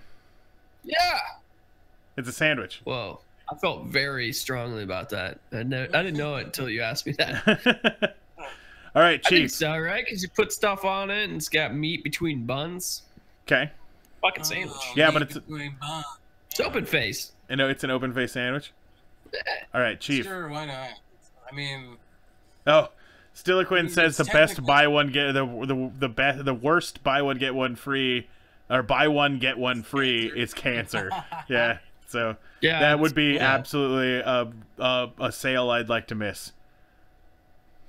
Yeah. It's a sandwich. Whoa. I felt very strongly about that. I didn't know it until you asked me that. All right, I think Chief. so, right? Because you put stuff on it and it's got meat between buns. Okay. Fucking sandwich. Yeah, but it's open face. I know it's an open face sandwich. All right, Chief. Sure, why not? I mean, Oh, Stillaquin says the it's best technically- buy one get the best the worst buy one get one free, or buy one get one free is cancer. Yeah. So Yeah, that would be yeah. absolutely a sale I'd like to miss.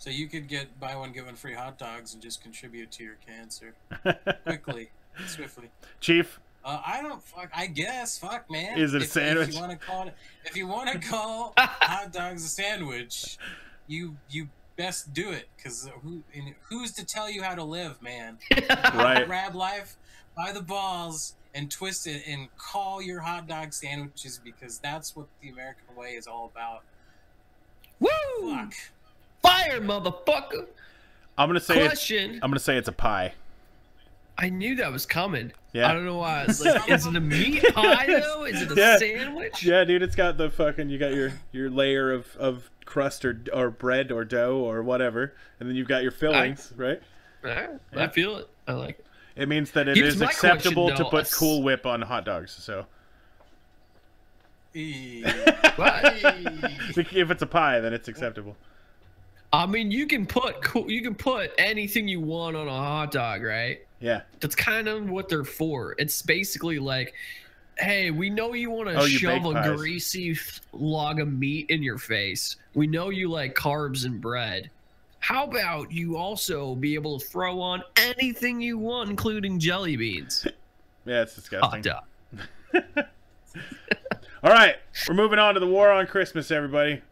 So you could buy one get one free hot dogs and just contribute to your cancer quickly, swiftly. Chief, I don't fuck. I guess fuck, man. Is it a If sandwich? you want to call it, if you want to call hot dogs a sandwich, you best do it, because who's to tell you how to live, man? Right. Grab life by the balls and twist it and call your hot dog sandwiches, because that's what the American way is all about. Woo! Fuck. Fire, motherfucker! I'm gonna say Question. I'm gonna say it's a pie. I knew that was coming. Yeah. I don't know why. I was like, is it a meat pie though? Is it a Yeah. sandwich? Yeah, dude, it's got the fucking you got your layer of crust or bread or dough or whatever, and then you've got your fillings, right? Alright, I feel it. I like it. It means that it Here's is my acceptable question, to though. put Cool Whip on hot dogs. So But if it's a pie, then it's acceptable. I mean, you can put anything you want on a hot dog, right? Yeah. That's kind of what they're for. It's basically like, hey, we know you want to Oh, you shove bake a pies. greasy log of meat in your face. We know you like carbs and bread. How about you also be able to throw on anything you want, including jelly beans? Yeah, it's disgusting. Hot dog. All right, we're moving on to the war on Christmas, everybody.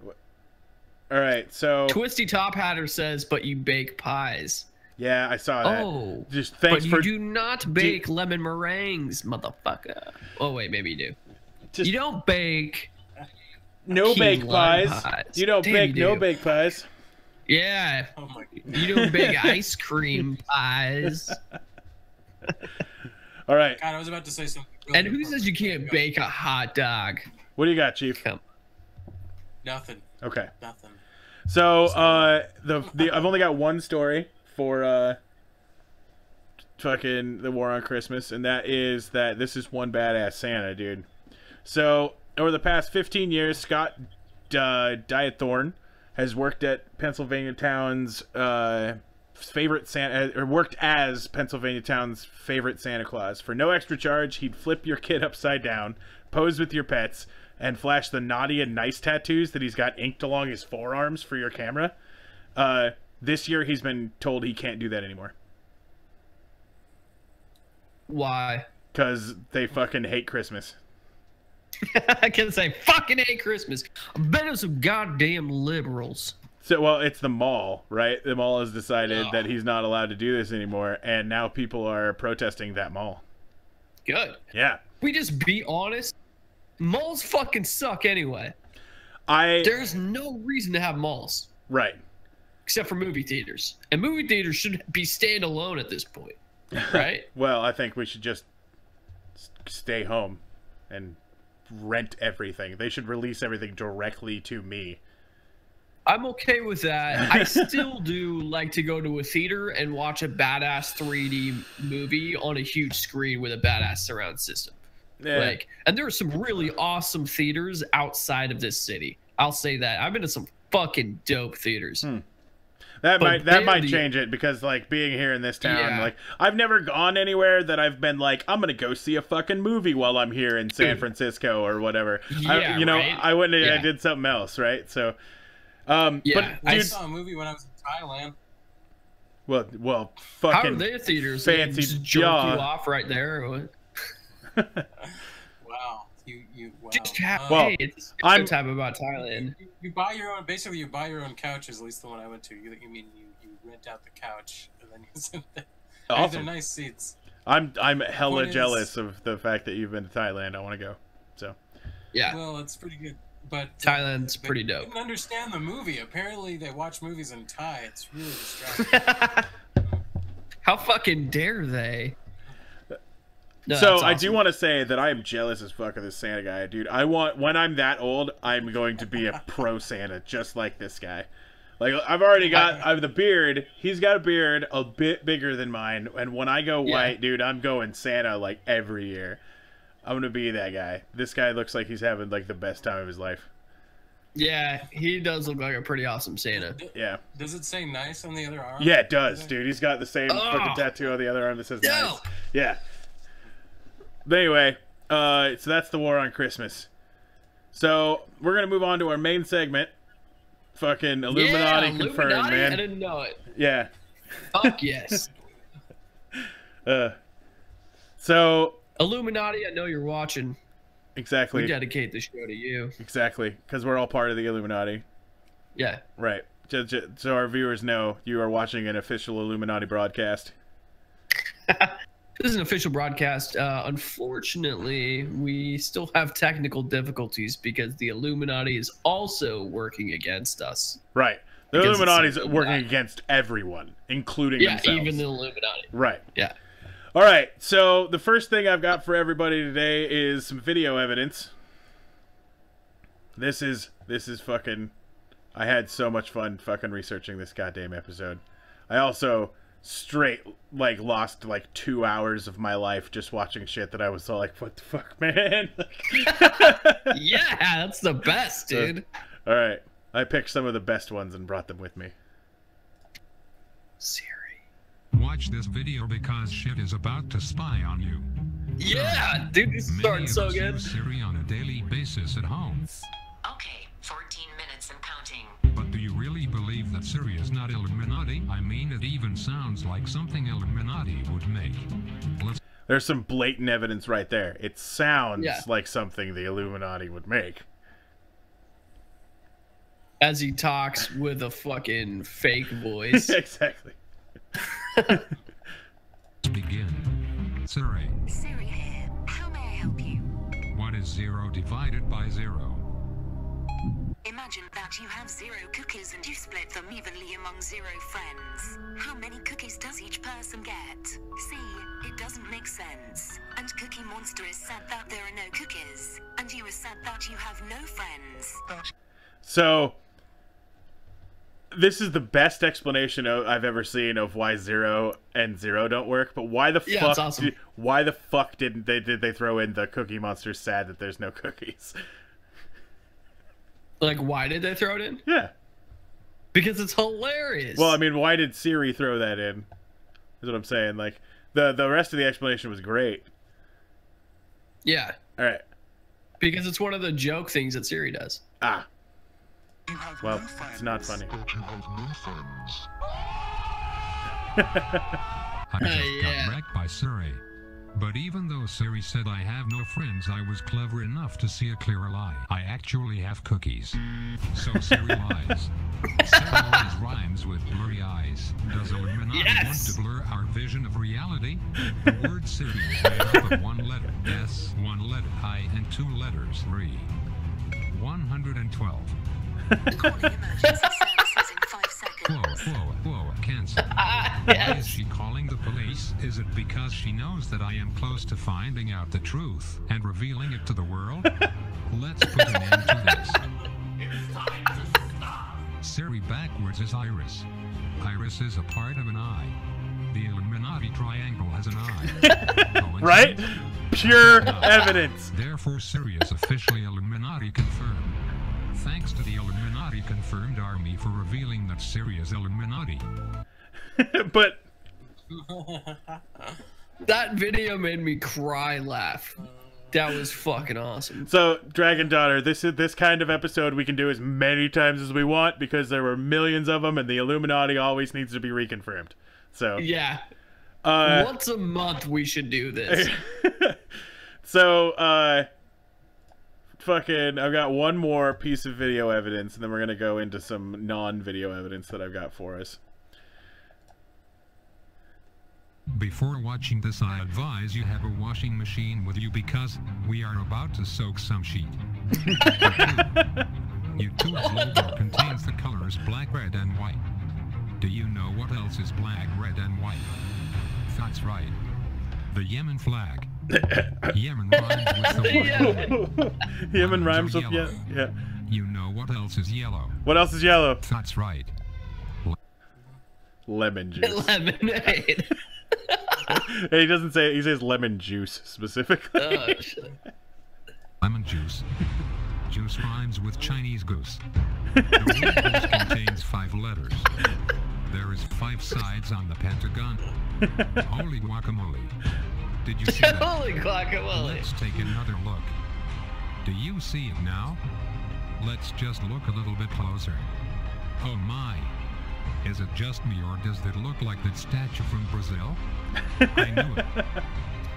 All right, so Twisty Top Hatter says, but you bake pies. yeah, I saw that. Oh, Just thanks but for you do not bake lemon meringues, motherfucker. Oh wait, maybe you do. just You don't bake. no key bake lime pies. pies. You don't Damn, bake you no do. bake pies. Yeah, Oh my god. you don't bake ice cream pies. All right, God, I was about to say something. Really And who says you can't bake a hot dog? what do you got, Chief? Come. Nothing. Okay, Nothing. so the I've only got one story for fucking the war on Christmas, and that is that this is one badass Santa, dude. So over the past 15 years, Scott Diathorn has worked at Pennsylvania Town's favorite Santa, or worked as Pennsylvania Town's favorite Santa Claus. For no extra charge, he'd flip your kid upside down, pose with your pets, and flash the naughty and nice tattoos that he's got inked along his forearms for your camera. This year, he's been told he can't do that anymore Why? because they fucking hate Christmas. I can say fucking hate Christmas. I bet it's some goddamn liberals. So, well, it's the mall, right? The mall has decided that he's not allowed to do this anymore, and now people are protesting that mall. Good. Yeah. We just be honest. Malls fucking suck anyway. I There's no reason to have malls right. except for movie theaters, and movie theaters should be standalone at this point, right? Well, I think we should just stay home and rent everything. They should release everything directly to me. I'm okay with that. I still do like to go to a theater and watch a badass 3D movie on a huge screen with a badass surround system. Yeah. Like, and there are some really awesome theaters outside of this city. I'll say that. I've been to some fucking dope theaters. That But might they're change it, because like being here in this town, Yeah. like I've never gone anywhere that I've been like, I'm gonna go see a fucking movie while I'm here in San Francisco or whatever. Yeah, I right? wouldn't. I Yeah. did something else, right? So, Yeah, but I dude, saw a movie when I was in Thailand. well, How are fucking their theaters? They fancy just jerk jaw. you off right there. Or what? Wow. You wow. Just have, Well, hey, it's a I'm- good time about Thailand. You buy your own. Basically, you buy your own couches. At least the one I went to. You rent out the couch and then you sit there. They're awesome. nice seats. I'm hella Point is- jealous of the fact that you've been to Thailand. I want to go. So Yeah, Well, it's pretty good. But Thailand's but pretty you dope. didn't understand the movie. Apparently, they watch movies in Thai. It's really distracting. How fucking dare they? No, so that's I do awesome. want to say that I am jealous as fuck of this Santa guy, dude. When I'm that old, I'm going to be a pro Santa, just like this guy. Like, I've already got I have the beard. He's got a beard a bit bigger than mine. And when I go white, dude, I'm going Santa like every year. I'm gonna be that guy. This guy looks like he's having like the best time of his life. Yeah, he does look like a pretty awesome Santa. Yeah. Does it say nice on the other arm? Yeah, it does, dude. He's got the same fucking tattoo on the other arm that says nice. Yeah. But anyway, so that's the war on Christmas. So we're gonna move on to our main segment. Fucking Illuminati confirmed, Illuminati? man. I didn't know it. Yeah. Fuck yes. So Illuminati, I know you're watching. exactly. We dedicate the show to you. Exactly, because we're all part of the Illuminati. Yeah. Right. So our viewers know you are watching an official Illuminati broadcast. This is an official broadcast. Unfortunately, we still have technical difficulties because the Illuminati is also working against us. Right. The Because Illuminati is it's working Illuminati. against everyone, including Yeah, themselves. even the Illuminati. Right. Yeah. All right. So the first thing I've got for everybody today is some video evidence. This is fucking... I had so much fun fucking researching this goddamn episode. I also straight like lost like 2 hours of my life just watching shit that I was all like, what the fuck, man? Yeah, that's the best, dude. All right. I picked some of the best ones and brought them with me. Siri. Watch this video because shit is about to spy on you. Yeah, dude, this is Many starting of so us good. use Siri on a daily basis at home. Okay, 14 minutes and counting. But do you really believe that Siri is not Illuminati? I mean, it even sounds like something Illuminati would make. There's some blatant evidence right there. It sounds Yeah. like something the Illuminati would make. As he talks with a fucking fake voice. Exactly. Let's begin. Siri, Siri here. How may I help you? what is 0 divided by 0? Imagine that you have 0 cookies and you split them evenly among 0 friends. How many cookies does each person get? See, it doesn't make sense. And Cookie Monster is sad that there are no cookies. And you are sad that you have no friends. So, this is the best explanation I've ever seen of why 0 and 0 don't work. But why the Yeah, fuck? it's awesome. Why the fuck did they throw in the Cookie Monster sad that there's no cookies? Like, why did they throw it in? Yeah. Because it's hilarious. Well, I mean, why did Siri throw that in? Is what I'm saying. Like, the rest of the explanation was great. Yeah, All right. because it's one of the joke things that Siri does. Ah. Well, it's not funny. I just Yeah. got wrecked by Siri. But even though Siri said I have no friends, I was clever enough to see a clearer lie. I actually have cookies. So Siri lies. Siri always rhymes with blurry eyes. Does Illuminati want to blur our vision of reality? The word Siri is made up of one letter S, one letter I, and 2 letters 3. 112. Calling emergency services in 5 seconds. Whoa, cancel. Why is Yes. she calling the police? Is it because she knows that I am close to finding out the truth and revealing it to the world? Let's put an end to this. Siri backwards is Iris. Iris is a part of an eye. The Illuminati triangle has an eye. Right? Pure evidence. Therefore, Siri is officially Illuminati confirmed. Thanks to the Illuminati confirmed army for revealing that Siri is Illuminati. But That video made me cry laugh. That was fucking awesome. so, Dragon Daughter, this kind of episode we can do as many times as we want because there were millions of them, and the Illuminati always needs to be reconfirmed. So Yeah. Uh, Once a month we should do this. so, fucking, I've got one more piece of video evidence, and then we're gonna go into some non-video evidence that I've got for us. Before watching this, I advise you have a washing machine with you because we are about to soak some sheet. YouTube's logo contains the colors black, red, and white. Do you know what else is black, red, and white? That's right. The Yemen flag. Yemen rhymes with the word. Yemen rhymes with yellow. yeah. You know what else is yellow? What else is yellow? That's right. Lemon juice. Lemonade. He doesn't say it. He says lemon juice specifically. Oh, shit. Lemon juice. Juice rhymes with Chinese goose. The word goose contains 5 letters. There is 5 sides on the pentagon. Holy guacamole. Did you see that? Holy guacamole. Let's take another look. Do you see it now? Let's just look a little bit closer. Oh my. Is it just me, or does it look like that statue from Brazil? I knew it.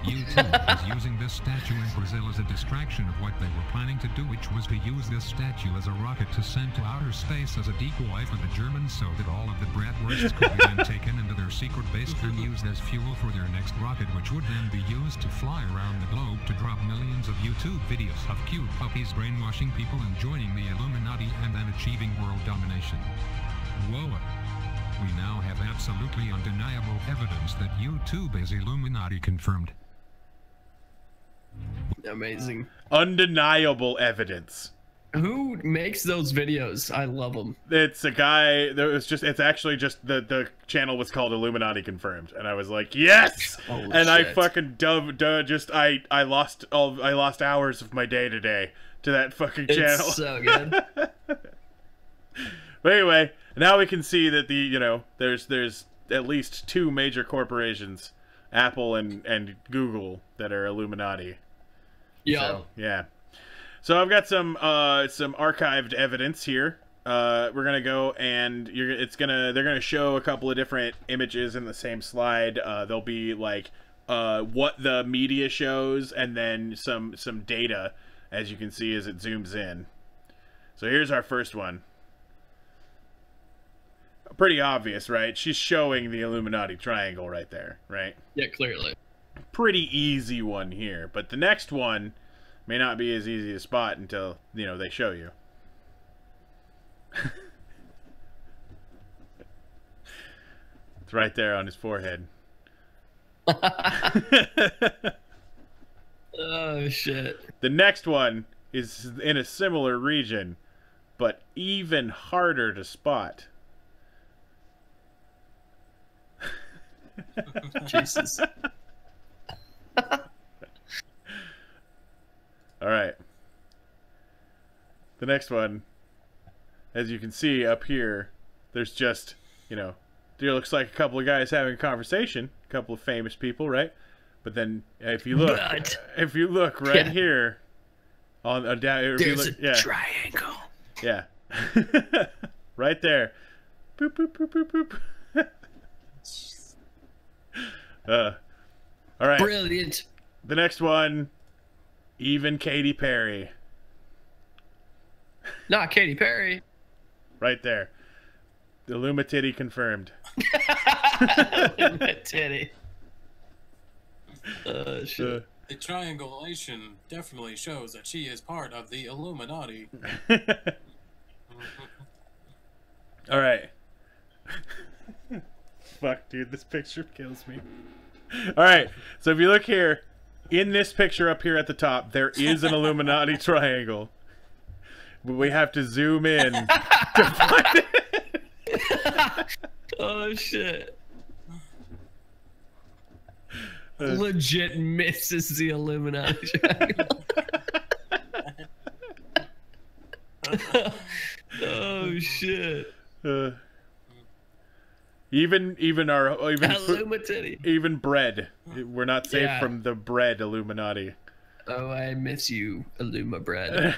YouTube is using this statue in Brazil as a distraction of what they were planning to do, which was to use this statue as a rocket to send to outer space as a decoy for the Germans, so that all of the bratwursts could be then taken into their secret base and used as fuel for their next rocket, which would then be used to fly around the globe to drop millions of YouTube videos of cute puppies brainwashing people and joining the Illuminati and then achieving world domination. Whoa. We now have absolutely undeniable evidence that YouTube is Illuminati confirmed. Amazing. Undeniable evidence. Who makes those videos? I love them. It's a guy that was just, it's actually just the channel was called Illuminati Confirmed, and I was like, yes! Holy and I shit. fucking I lost hours of my day today to that fucking channel. It's so good. But anyway, now we can see that there's at least 2 major corporations, Apple and Google, that are Illuminati. Yeah. So, yeah. So I've got some archived evidence here. We're gonna go and they're gonna show a couple of different images in the same slide. There'll be like what the media shows, and then some data, as you can see as it zooms in. So here's our first one. Pretty obvious, right? She's showing the Illuminati triangle right there, right? Yeah, clearly. Pretty easy one here, but the next one may not be as easy to spot until, they show you. It's right there on his forehead. Oh, shit. The next one is in a similar region, but even harder to spot. Jesus. Alright. The next one, as you can see up here, there's just, there looks like a couple of guys having a conversation, a couple of famous people, right? But then if you look, right here, There's a triangle. Yeah. Right there. Boop, boop, boop, boop, boop. All right. Brilliant. The next one, even Katy Perry. Not Katy Perry. Right there. The Illuminati confirmed. Titty. Shit. The triangulation definitely shows that she is part of the Illuminati. All right. Fuck, dude, this picture kills me. All right, so if you look here, in this picture up here at the top, there is an Illuminati triangle. But we have to zoom in to find it. Oh, shit. Legit misses the Illuminati triangle. Oh, shit. Even bread. We're not safe from the bread Illuminati. Oh, I miss you, Illuma bread.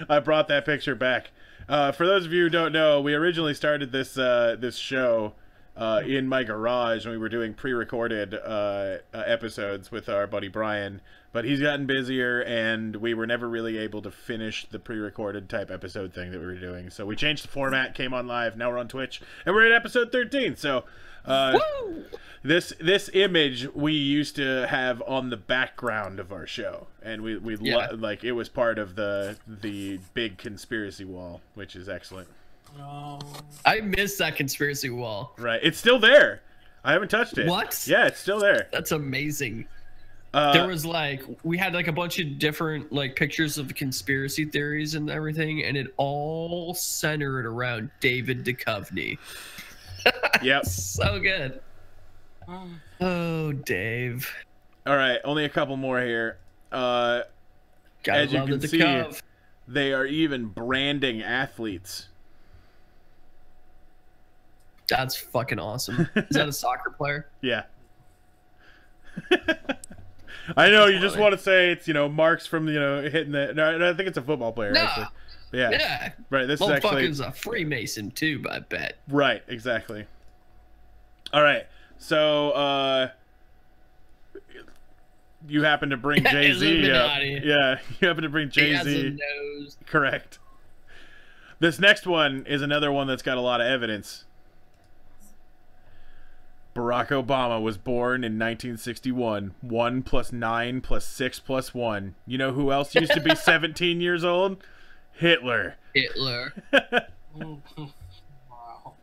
I brought that picture back. For those of you who don't know, we originally started this this show in my garage when we were doing pre-recorded episodes with our buddy Brian, but he's gotten busier and we were never really able to finish the pre-recorded type episode thing that we were doing. So we changed the format, came on live, now we're on Twitch, and we're at episode 13. So this image we used to have on the background of our show, and we like it was part of the big conspiracy wall, which is excellent. I miss that conspiracy wall. Right, it's still there. I haven't touched it. What? Yeah, it's still there. That's amazing. There was we had a bunch of different pictures of conspiracy theories and everything, and it all centered around David Duchovny. Yep. So good. Oh, Dave. All right, only a couple more here. Gotta As you love can the see, Cove. they are even branding athletes. That's fucking awesome. Is that a soccer player? Yeah. I know you just funny. want to say it's, marks from, hitting the... No, I think it's a football player, No. actually. Yeah. Yeah. Right, this is actually... Motherfucker's a Freemason, too, I bet. Right, exactly. All right, so, you happen to bring Jay-Z up. Illuminati. Yeah, you happen to bring He has a Jay-Z. nose. Correct. This next one is another one that's got a lot of evidence. Barack Obama was born in 1961. 1 + 9 + 6 + 1. You know who else used to be 17 years old? Hitler. Hitler. Wow.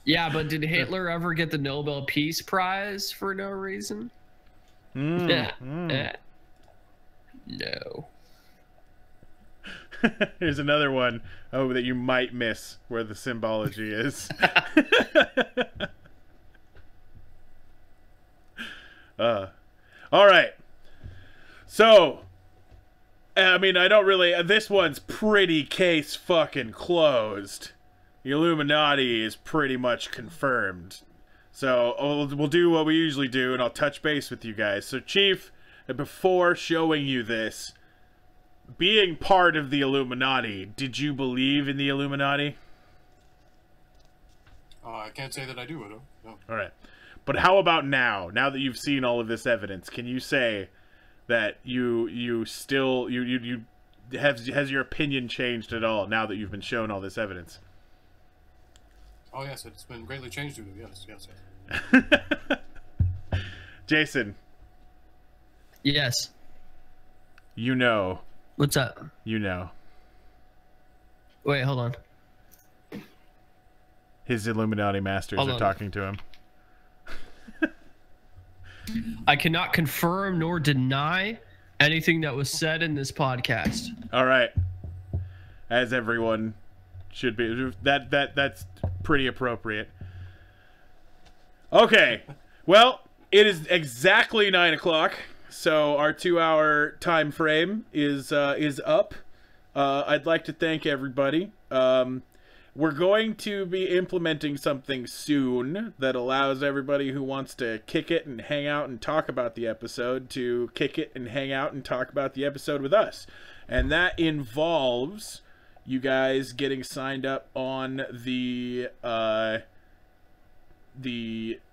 Yeah, but did Hitler ever get the Nobel Peace Prize for no reason? No. Here's another one. Oh, that you might miss where the symbology is. All right. So, I mean, I don't really... This one's pretty case fucking closed. The Illuminati is pretty much confirmed. So, we'll do what we usually do, and I'll touch base with you guys. So, Chief, before showing you this, being part of the Illuminati, did you believe in the Illuminati? I can't say that I do, Widow. No. All right. But how about now? Now that you've seen all of this evidence, can you say that you still has your opinion changed at all now that you've been shown all this evidence? Oh yes, it's been greatly changed, Widow. Yes. Jason, Yes. you know. What's up? You know. Wait, hold on. His Illuminati masters Hold are on. talking to him. I cannot confirm nor deny anything that was said in this podcast. All right. As everyone should be. That's pretty appropriate. Okay. Well, it is exactly 9 o'clock, so our 2-hour time frame is up. I'd like to thank everybody. We're going to be implementing something soon that allows everybody who wants to kick it and hang out and talk about the episode to kick it and hang out and talk about the episode with us. And that involves you guys getting signed up on the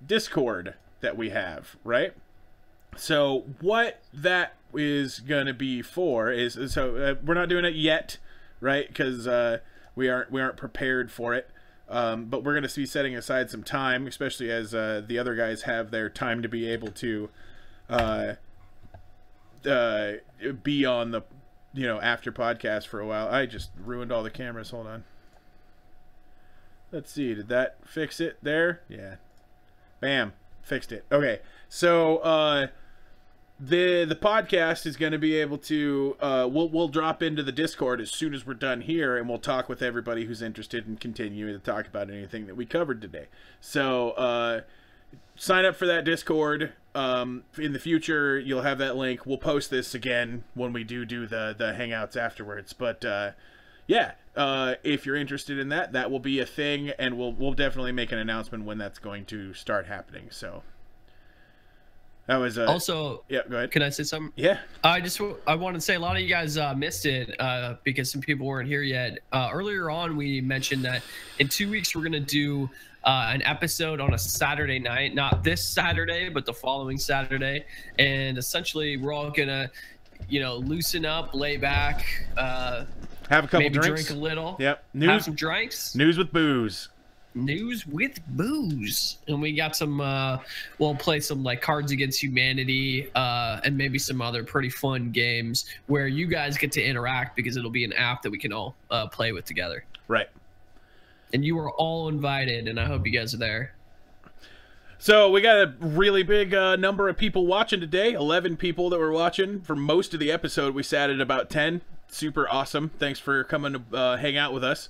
Discord that we have, right? So what that is going to be for is, we're not doing it yet, right? Because we aren't prepared for it. But we're going to be setting aside some time, especially as the other guys have their time to be able to be on the after podcast for a while. I just ruined all the cameras. Hold on. Let's see. Did that fix it there? Yeah. Bam. Fixed it. Okay. So the podcast is going to be able to we'll drop into the Discord as soon as we're done here, and we'll talk with everybody who's interested in continuing to talk about anything that we covered today. So sign up for that Discord. In the future, you'll have that link. We'll post this again when we do the hangouts afterwards. But yeah, if you're interested in that, that will be a thing, and we'll definitely make an announcement when that's going to start happening. So that was Also, yeah. Go ahead. can I say something? Yeah. I want to say a lot of you guys missed it because some people weren't here yet. Earlier on, we mentioned that in 2 weeks we're gonna do an episode on a Saturday night, not this Saturday, but the following Saturday, and essentially we're all gonna, loosen up, lay back, Have a couple maybe drinks. drink a little. Yep. Have some drinks. News with booze. News with booze, and we got some we'll play some like Cards Against Humanity and maybe some other pretty fun games where you guys get to interact because it'll be an app that we can all play with together. Right. And you are all invited, and I hope you guys are there. So we got a really big number of people watching today. 11 people that were watching. For most of the episode, we sat at about 10. super awesome. Thanks for coming to hang out with us.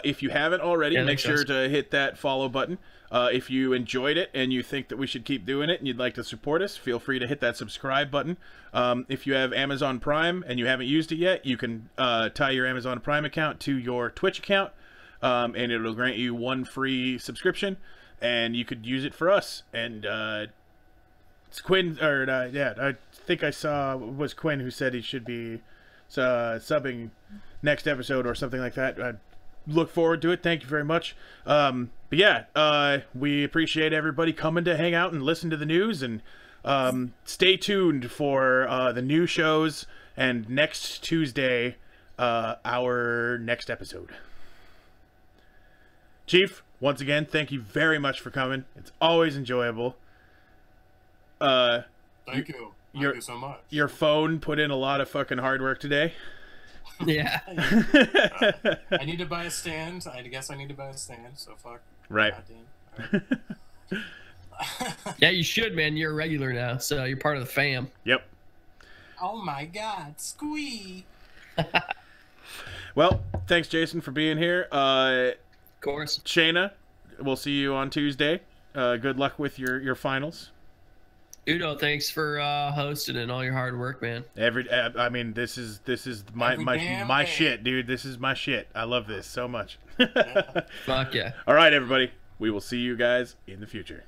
If you haven't already, Yeah, make thanks, sure guys. to hit that follow button. If you enjoyed it and you think that we should keep doing it and you'd like to support us, feel free to hit that subscribe button. If you have Amazon Prime and you haven't used it yet, you can tie your Amazon Prime account to your Twitch account, and it'll grant you 1 free subscription, and you could use it for us. And it's Quinn, or yeah, I think I saw it was Quinn who said he should be subbing next episode or something like that. I look forward to it. Thank you very much. But yeah, we appreciate everybody coming to hang out and listen to the news, and stay tuned for the new shows, and next Tuesday, our next episode. Chief, once again, thank you very much for coming. It's always enjoyable. Thank you. Thank your- you so much. Your phone put in a lot of fucking hard work today. Yeah. I need to buy a stand. I guess I need to buy a stand. So fuck. Right. Goddamn. All right. Yeah, you should, man. You're a regular now, so you're part of the fam. Yep. Oh my God, squee. Well, thanks, Jason, for being here. Of course. Shayna, we'll see you on Tuesday. Good luck with your finals. Udo, thanks for hosting and all your hard work, man. I mean, this is my Every damn my day. shit, dude. This is my shit. I love this so much. Fuck yeah. All right, everybody. We will see you guys in the future.